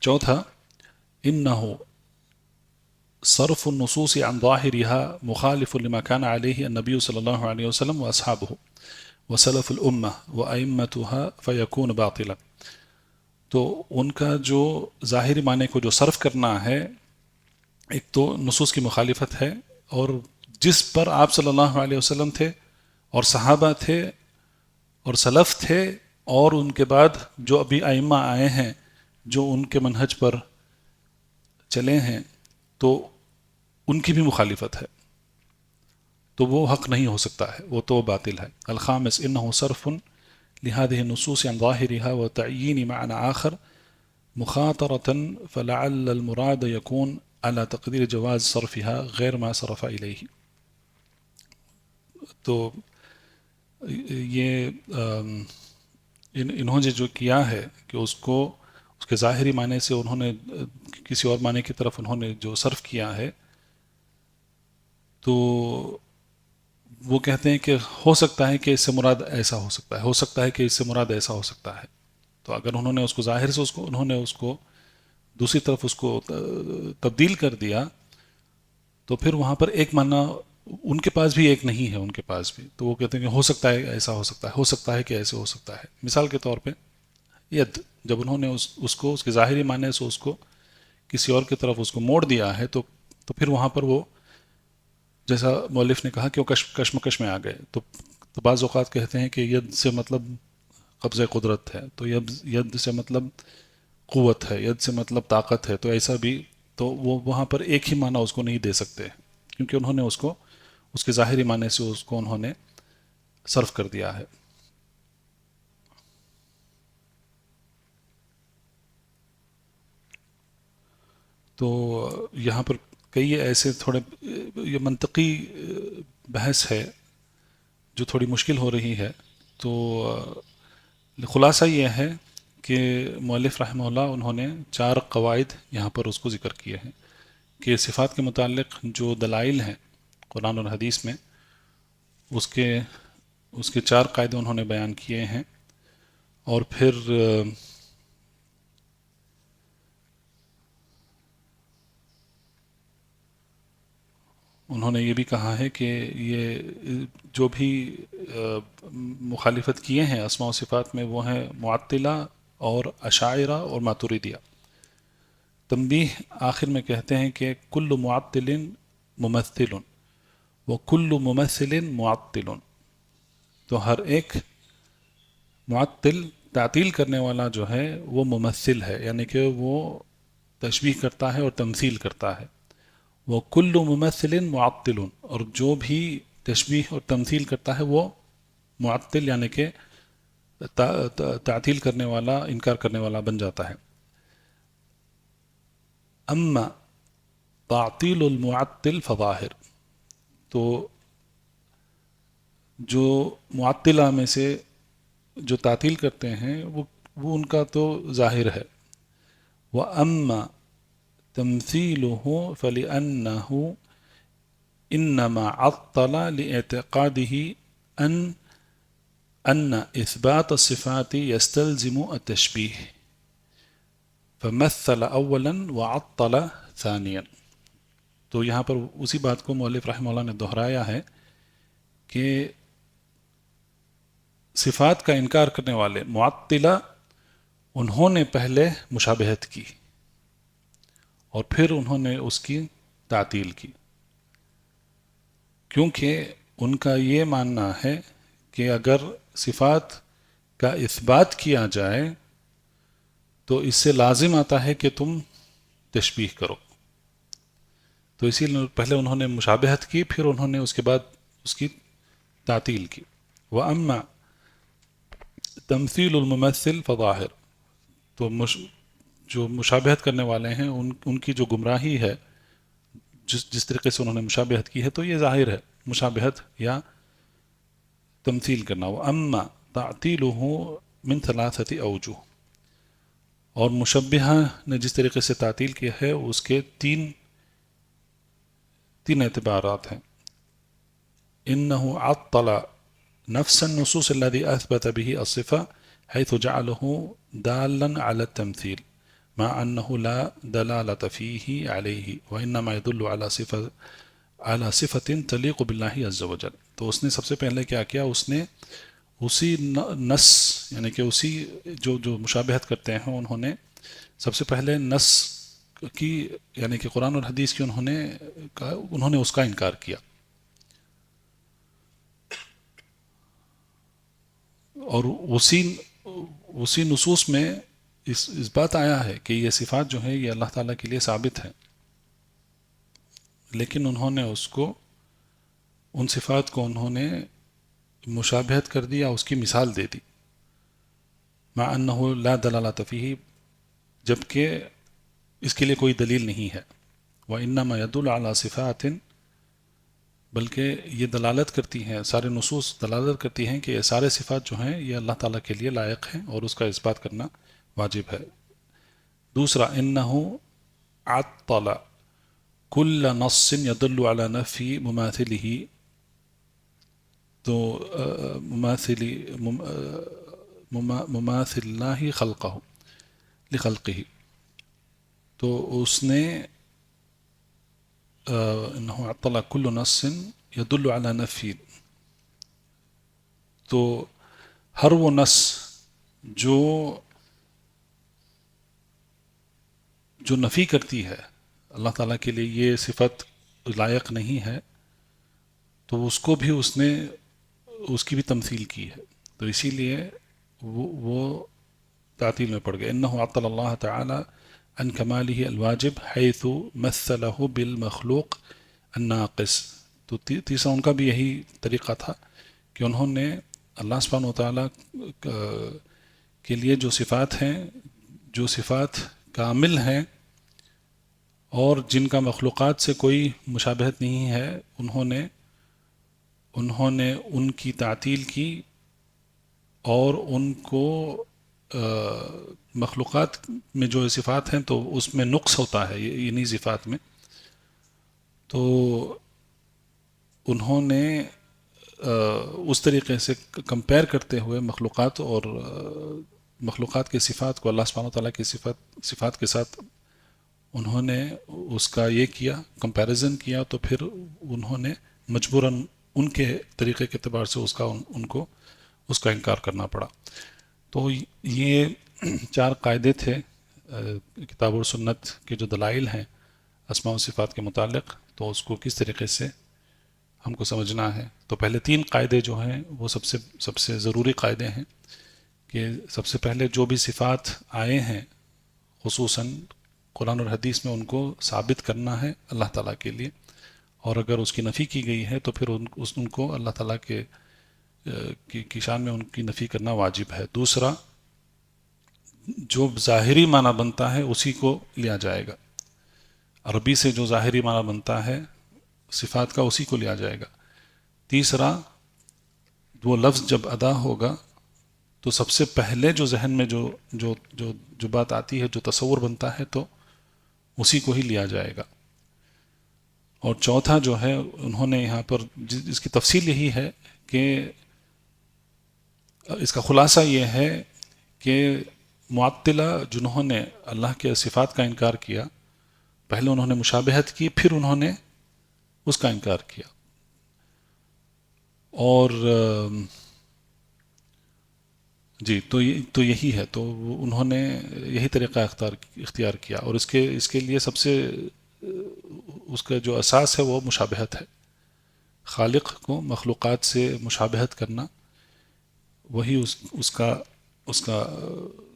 چوتھا، انه صرف النصوص عن ظاهرها مخالف لما كان عليه النبي صلی اللہ علیہ وسلم واصحابه وسلف الامه وائمتها فيكون باطلا۔ تو ان کا جو ظاہری معنی کو جو صرف کرنا ہے، ایک تو نصوص کی مخالفت ہے، اور جس پر آپ صلی اللہ علیہ وسلم تھے اور صحابہ تھے اور سلف تھے، اور ان کے بعد جو ابھی ائمہ آئے ہیں جو ان کے منہج پر چلے ہیں، تو ان کی بھی مخالفت ہے، تو وہ حق نہیں ہو سکتا ہے، وہ تو باطل ہے۔ الخامس انه صرف لهذه النصوص عن ظاهرها وتعيين معنى آخر مخاطرة، فلعل المراد يكون على تقدير جواز صرفها غير ما صرف إليه۔ تو یہ انہوں نے جو کیا ہے کہ اس کے ظاہری معنی سے انہوں نے کسی اور معنی کی طرف انہوں نے جو صرف کیا ہے، تو وہ کہتے ہیں کہ ہو سکتا ہے کہ اس سے مراد ایسا ہو سکتا ہے، ہو سکتا ہے کہ اس سے مراد ایسا ہو سکتا ہے۔ تو اگر انہوں نے اس کو ظاہر سے انہوں نے اس کو دوسری طرف اس کو تبدیل کر دیا، تو پھر وہاں پر ایک معنی ان کے پاس بھی ایک نہیں ہے، ان کے پاس بھی، تو وہ کہتے ہیں کہ ہو سکتا ہے ایسا ہو سکتا ہے، ہو سکتا ہے کہ ایسے ہو سکتا ہے۔ مثال کے طور پہ ید، جب انہوں نے اس کے ظاہری معنی سے اس کو کسی اور کی طرف اس کو موڑ دیا ہے، تو پھر وہاں پر وہ جیسا مؤلف نے کہا کہ وہ کشمکش میں آ گئے۔ تو بعض اوقات کہتے ہیں کہ ید سے مطلب قبضہ قدرت ہے، تو ید سے مطلب قوت ہے، ید سے مطلب طاقت ہے، تو ایسا بھی، تو وہ وہاں پر ایک ہی معنی اس کو نہیں دے سکتے، کیونکہ انہوں نے اس کے ظاہری معنی سے اس کو انہوں نے صرف کر دیا ہے۔ تو یہاں پر کئی ایسے تھوڑے یہ منطقی بحث ہے جو تھوڑی مشکل ہو رہی ہے۔ تو خلاصہ یہ ہے کہ مؤلف رحمہ اللہ انہوں نے 4 قواعد یہاں پر اس کو ذکر کیے ہیں کہ صفات کے متعلق جو دلائل ہیں قرآن اور حدیث میں، اس کے 4 قاعدے انہوں نے بیان کیے ہیں، اور پھر انہوں نے یہ بھی کہا ہے کہ یہ جو بھی مخالفت کیے ہیں اسماء و صفات میں، وہ ہیں معطلہ اور اشاعرہ اور ماتریدیہ۔ تنبیہ آخر میں کہتے ہیں کہ کل معطل ممثل وکل ممثل معطل۔ تو ہر ایک معطل، تعطیل کرنے والا جو ہے وہ ممثل ہے، یعنی کہ وہ تشبیہ کرتا ہے اور تمثیل کرتا ہے۔ وکل ممثل معطل، اور جو بھی تشبیہ اور تمثیل کرتا ہے وہ معطل، یعنی کہ تعطیل کرنے والا، انکار کرنے والا بن جاتا ہے۔ اما تعطیل المعطل فظاہر، تو جو معطلہ میں سے جو تعطیل کرتے ہیں وہ ان کا تو ظاہر ہے۔ وَأَمَّا تمثيله فلأنه إنما عطل لاعتقاده أن إثبات الصفات يستلزم التشبيه فمثل أولا وعطل ثانيا. تو یہاں پر اسی بات کو مؤلف رحمہ اللہ نے دہرایا ہے کہ صفات کا انکار کرنے والے معطلہ انہوں نے پہلے مشابہت کی اور پھر انہوں نے اس کی تعطیل کی، کیونکہ ان کا یہ ماننا ہے کہ اگر صفات کا اثبات کیا جائے تو اس سے لازم آتا ہے کہ تم تشبیہ کرو، تو اسی لیے پہلے انہوں نے مشابہت کی، پھر انہوں نے اس کے بعد اس کی تعطیل کی. وَأَمَّا تمثیل الممثل فظاہر، تو جو مشابہت کرنے والے ہیں ان کی جو گمراہی ہے، جس طریقے سے انہوں نے مشابہت کی ہے تو یہ ظاہر ہے، مشابہت یا تمثیل کرنا. وَأَمَّا تَعْطِيلُهُ مِنْ ثَلَاثَةِ أَوْجُهٍ، اور مشبہہ نے جس طریقے سے تعطیل کیا ہے اس کے تین اعتبارات ہیں. إنه عطل نفس النصوص الذي أثبت به الصفة حيث جعله دالا على التمثيل مع أنه لا دلالة فيه عليه وإنما يدل على صفة تليق بالله عز وجل. تو اس نے سب سے پہلے کیا کیا، اس نے اسی نص یعنی کہ اسی جو مشابہت کرتے ہیں انہوں نے سب سے پہلے نص کی یعنی کہ قرآن اور حدیث کی انہوں نے اس کا انکار کیا، اور اسی نصوص میں اس بات آیا ہے کہ یہ صفات جو ہیں یہ اللہ تعالیٰ کے لیے ثابت ہیں، لیکن انہوں نے ان صفات کو انہوں نے مشابہت کر دیا، اس کی مثال دے دی. مع انہ لا دلالۃ فیہ، جبکہ اس کے لیے کوئی دلیل نہیں ہے. وانما يدل على صفات، بلکہ یہ دلالت کرتی ہیں، سارے نصوص دلالت کرتی ہیں کہ یہ سارے صفات جو ہیں یہ اللہ تعالیٰ کے لیے لائق ہیں اور اس کا اثبات کرنا واجب ہے. دوسرا، انہ عطل کل نص يدل على نفی مماثلہ، تو مماثل اللہ لخلقہ، تو اس نے انہ عطل کل نص يدل على نفی، تو ہر وہ نص جو نفی کرتی ہے اللہ تعالیٰ کے لیے یہ صفت لائق نہیں ہے، تو اس کو بھی اس کی بھی تمثیل کی ہے، تو اسی لیے وہ تعطیل میں پڑ گئے. انہ عطل اللہ تعالی عن کمالہ الواجب حیث مثلہ بالمخلوق الناقص. تو تیسرا ان کا بھی یہی طریقہ تھا کہ انہوں نے اللہ سبحانہ وتعالیٰ کے لیے جو صفات ہیں، جو صفات کامل ہیں اور جن کا مخلوقات سے کوئی مشابہت نہیں ہے، انہوں نے ان کی تعطیل کی اور ان کو مخلوقات میں جو صفات ہیں تو اس میں نقص ہوتا ہے انہی صفات میں، تو انہوں نے اس طریقے سے کمپیئر کرتے ہوئے مخلوقات اور مخلوقات کی صفات کو اللہ سبحانہ وتعالیٰ کی صفات کے ساتھ انہوں نے اس کا یہ کیا، کمپیریزن کیا، تو پھر انہوں نے مجبوراً ان کے طریقے کے اعتبار سے ان کو اس کا انکار کرنا پڑا. تو یہ 4 قاعدے تھے کتاب اور سنت کے جو دلائل ہیں اسماء و صفات کے متعلق، تو اس کو کس طریقے سے ہم کو سمجھنا ہے. تو پہلے 3 قاعدے جو ہیں وہ سب سے ضروری قاعدے ہیں کہ سب سے پہلے جو بھی صفات آئے ہیں خصوصاً قرآن اور حدیث میں ان کو ثابت کرنا ہے اللہ تعالیٰ کے لیے، اور اگر اس کی نفی کی گئی ہے تو پھر ان کو اللہ تعالیٰ کی شان میں ان کی نفی کرنا واجب ہے. دوسرا، جو ظاہری معنی بنتا ہے اسی کو لیا جائے گا، عربی سے جو ظاہری معنی بنتا ہے صفات کا اسی کو لیا جائے گا. تیسرا، وہ لفظ جب ادا ہوگا تو سب سے پہلے جو ذہن میں جو بات آتی ہے، جو تصور بنتا ہے، تو اسی کو ہی لیا جائے گا. اور چوتھا جو ہے انہوں نے یہاں پر اس کی تفصیل یہی ہے کہ اس کا خلاصہ یہ ہے کہ معطلہ جنہوں نے اللہ کے صفات کا انکار کیا، پہلے انہوں نے مشابہت کی، پھر انہوں نے اس کا انکار کیا. اور جی تو یہی ہے. تو انہوں نے یہی طریقہ اختیار کیا، اور اس کے لیے سب سے اس کا جو اساس ہے وہ مشابہت ہے. خالق کو مخلوقات سے مشابہت کرنا وہی اس کا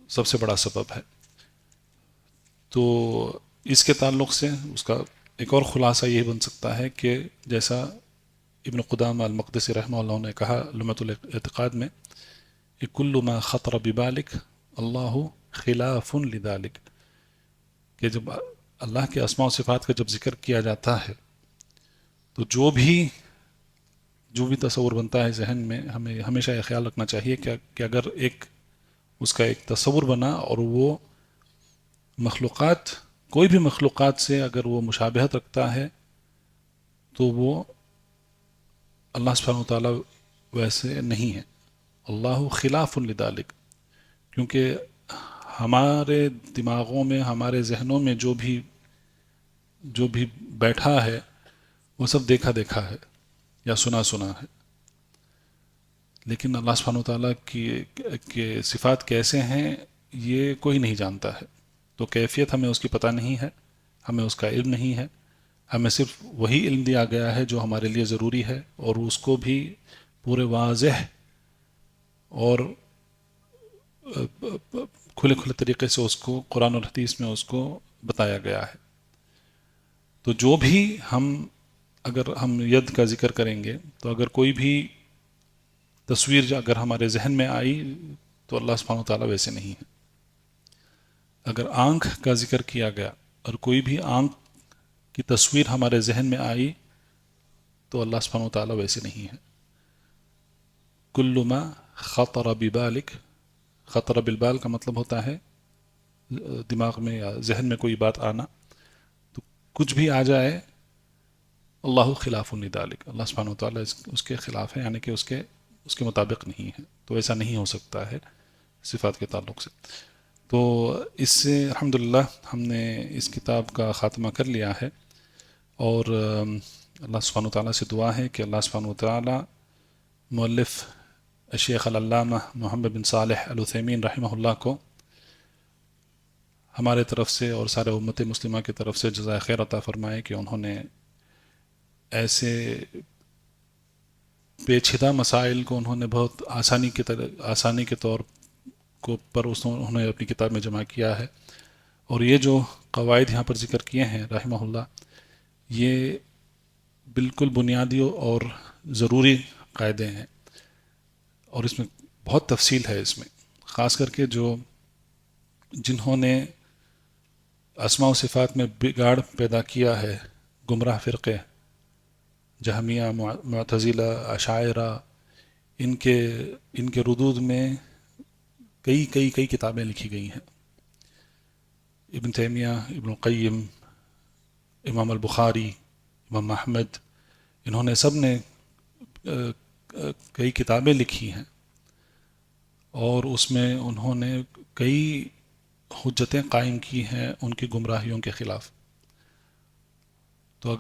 سب سے بڑا سبب ہے. تو اس کے تعلق سے اس کا ایک اور خلاصہ یہ بن سکتا ہے کہ جیسا ابن قدامہ المقدسی رحمہ اللہ نے کہا لمعۃ الاعتقاد میں کہ کل ما خطر ببالک اللہ خلاف لذالک، کہ جب اللہ کے اسماء و صفات کا جب ذکر کیا جاتا ہے تو جو بھی تصور بنتا ہے ذہن میں، ہمیں ہمیشہ یہ خیال رکھنا چاہیے کہ اگر اس کا ایک تصور بنا اور وہ مخلوقات، کوئی بھی مخلوقات سے اگر وہ مشابہت رکھتا ہے تو وہ اللہ سبحانہ و تعالیٰ ویسے نہیں ہے. اللہ خلاف لذالک، کیونکہ ہمارے دماغوں میں، ہمارے ذہنوں میں جو بھی بیٹھا ہے وہ سب دیکھا ہے یا سنا ہے، لیکن اللہ سبحانہ و تعالیٰ کی صفات کیسے ہیں یہ کوئی نہیں جانتا ہے. تو کیفیت ہمیں اس کی پتہ نہیں ہے، ہمیں اس کا علم نہیں ہے. ہمیں صرف وہی علم دیا گیا ہے جو ہمارے لیے ضروری ہے، اور اس کو بھی پورے واضح اور کھلے طریقے سے اس کو قرآن اور حدیث میں اس کو بتایا گیا ہے. تو جو بھی اگر ہم ید کا ذکر کریں گے تو اگر کوئی بھی تصویر اگر ہمارے ذہن میں آئی تو اللہ سبحانہ و تعالیٰ ویسے نہیں ہے. اگر آنکھ کا ذکر کیا گیا اور کوئی بھی آنکھ کی تصویر ہمارے ذہن میں آئی تو اللہ سبحانہ و تعالیٰ ویسے نہیں ہے. کل ما خطر ببالک، خطر بالبال کا مطلب ہوتا ہے دماغ میں یا ذہن میں کوئی بات آنا، تو کچھ بھی آ جائے اللہ خلاف لذالک، اللہ سبحانہ و تعالیٰ اس کے خلاف ہے، یعنی کہ اس کے مطابق نہیں ہے. تو ایسا نہیں ہو سکتا ہے صفات کے تعلق سے. تو اس سے الحمدللہ ہم نے اس کتاب کا خاتمہ کر لیا ہے، اور اللہ سبحانہ و تعالیٰ سے دعا ہے کہ اللہ سبحانہ و تعالیٰ مؤلف الشیخ العلامہ محمد بن صالح العثیمین رحمہ اللہ کو ہمارے طرف سے اور سارے امت مسلمہ کی طرف سے جزائے خیر عطا فرمائے کہ انہوں نے ایسے پیچیدہ مسائل کو انہوں نے بہت آسانی کے طور پر انہوں نے اپنی کتاب میں جمع کیا ہے. اور یہ جو قواعد یہاں پر ذکر کیے ہیں رحمہ اللہ، یہ بالکل بنیادی اور ضروری قاعدے ہیں، اور اس میں بہت تفصیل ہے. اس میں خاص کر کے جنہوں نے اسماء و صفات میں بگاڑ پیدا کیا ہے، گمراہ فرقے جہمیہ، معتزلہ، اشاعرہ، ان کے ردود میں کئی کتابیں لکھی گئی ہیں. ابن تیمیہ، ابن القیم، امام البخاری، امام احمد، انہوں نے سب نے کئی کتابیں لکھی ہیں، اور اس میں انہوں نے کئی حجتیں قائم کی ہیں ان کی گمراہیوں کے خلاف. تو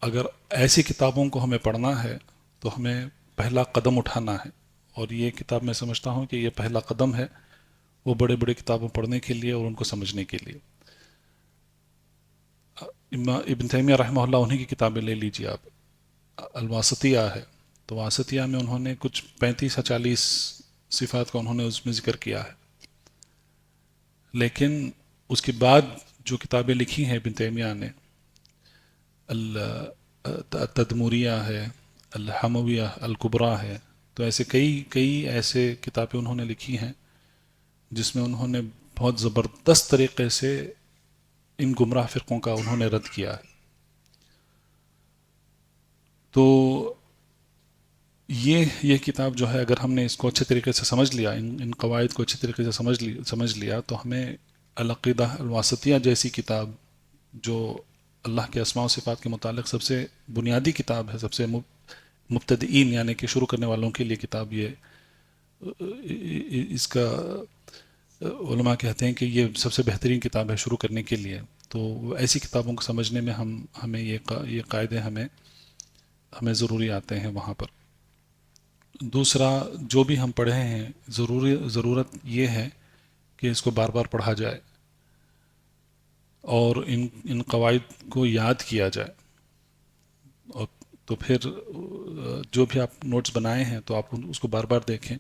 اگر ایسی کتابوں کو ہمیں پڑھنا ہے تو ہمیں پہلا قدم اٹھانا ہے، اور یہ کتاب میں سمجھتا ہوں کہ یہ پہلا قدم ہے وہ بڑے کتابوں پڑھنے کے لیے اور ان کو سمجھنے کے لیے. ابن تیمیہ رحمہ اللہ انہی کی کتابیں لے لیجیے آپ. الواسطیہ ہے، تو واسطیہ میں انہوں نے کچھ 35 یا 40 صفات کا انہوں نے اس میں ذکر کیا ہے. لیکن اس کے بعد جو کتابیں لکھی ہیں ابن تیمیہ نے، التدمریہ ہے، الحمویہ الکبریٰ ہے، تو ایسے کئی ایسے کتابیں انہوں نے لکھی ہیں جس میں انہوں نے بہت زبردست طریقے سے ان گمراہ فرقوں کا انہوں نے رد کیا ہے. تو یہ کتاب جو ہے، اگر ہم نے اس کو اچھے طریقے سے سمجھ لیا، ان قواعد کو اچھے طریقے سے سمجھ لیا، تو ہمیں العقیدہ الواسطیہ جیسی کتاب جو اللہ کے اسماء و صفات کے متعلق سب سے بنیادی کتاب ہے، سب سے مبتدئین یعنی کہ شروع کرنے والوں کے لیے کتاب، یہ اس کا علماء کہتے ہیں کہ یہ سب سے بہترین کتاب ہے شروع کرنے کے لیے. تو ایسی کتابوں کو سمجھنے میں ہمیں یہ قاعدے ہمیں ضروری آتے ہیں وہاں پر. دوسرا جو بھی ہم پڑھے ہیں ضرورت یہ ہے کہ اس کو بار بار پڑھا جائے اور ان قواعد کو یاد کیا جائے. اور تو پھر جو بھی آپ نوٹس بنائے ہیں تو آپ اس کو بار بار دیکھیں،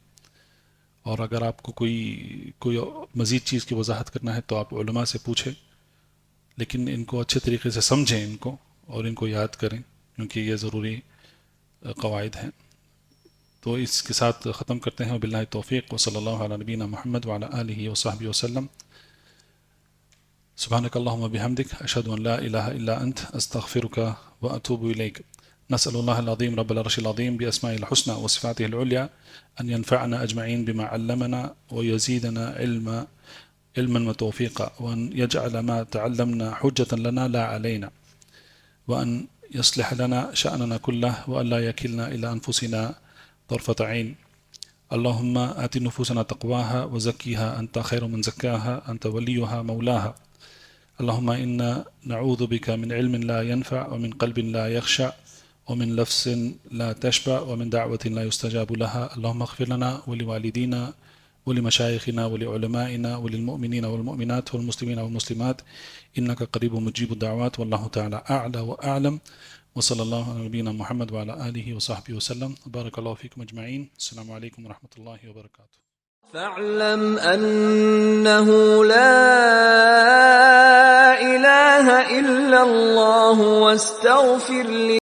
اور اگر آپ کو کوئی مزید چیز کی وضاحت کرنا ہے تو آپ علماء سے پوچھیں، لیکن ان کو اچھے طریقے سے سمجھیں ان کو اور ان کو یاد کریں، کیونکہ یہ ضروری قواعد ہیں. تو اس کے ساتھ ختم کرتے ہیں. وباللہ توفیق، وصلی اللہ علی نبینا محمد وعلی آلہ وصحبہ وسلم. سبحانک اللہم وبحمدک، اشہد ان لا الہ الا انت، استغفرک واتوب الیک. نسأل الله العظيم رب العرش العظيم بأسمائه الحسنى وصفاته العليا أن ينفعنا أجمعين بما علمنا ويزيدنا علما وتوفيقا، وأن يجعل ما تعلمنا حجة لنا لا علينا، وأن يصلح لنا شأننا كله، وأن لا يكلنا إلى أنفسنا طرفة عين. اللهم آت نفوسنا تقواها وزكيها أنت خير من زكاها، أنت وليها مولاها. اللهم إنا نعوذ بك من علم لا ينفع، ومن قلب لا يخشع، ومن نفس لا تشبع، ومن دعوة لا يستجاب لها. اللهم اغفر لنا ولوالدينا ولمشايخنا ولعلمائنا وللمؤمنين والمؤمنات والمسلمين والمسلمات، إنك قريب مجيب الدعوات. والله تعالى أعلى وأعلم، وصلى الله على نبينا محمد وعلى آله وصحبه وسلم. بارك الله فيكم أجمعين. السلام عليكم ورحمة الله وبركاته. فاعلم أنه لا إله إلا الله واستغفر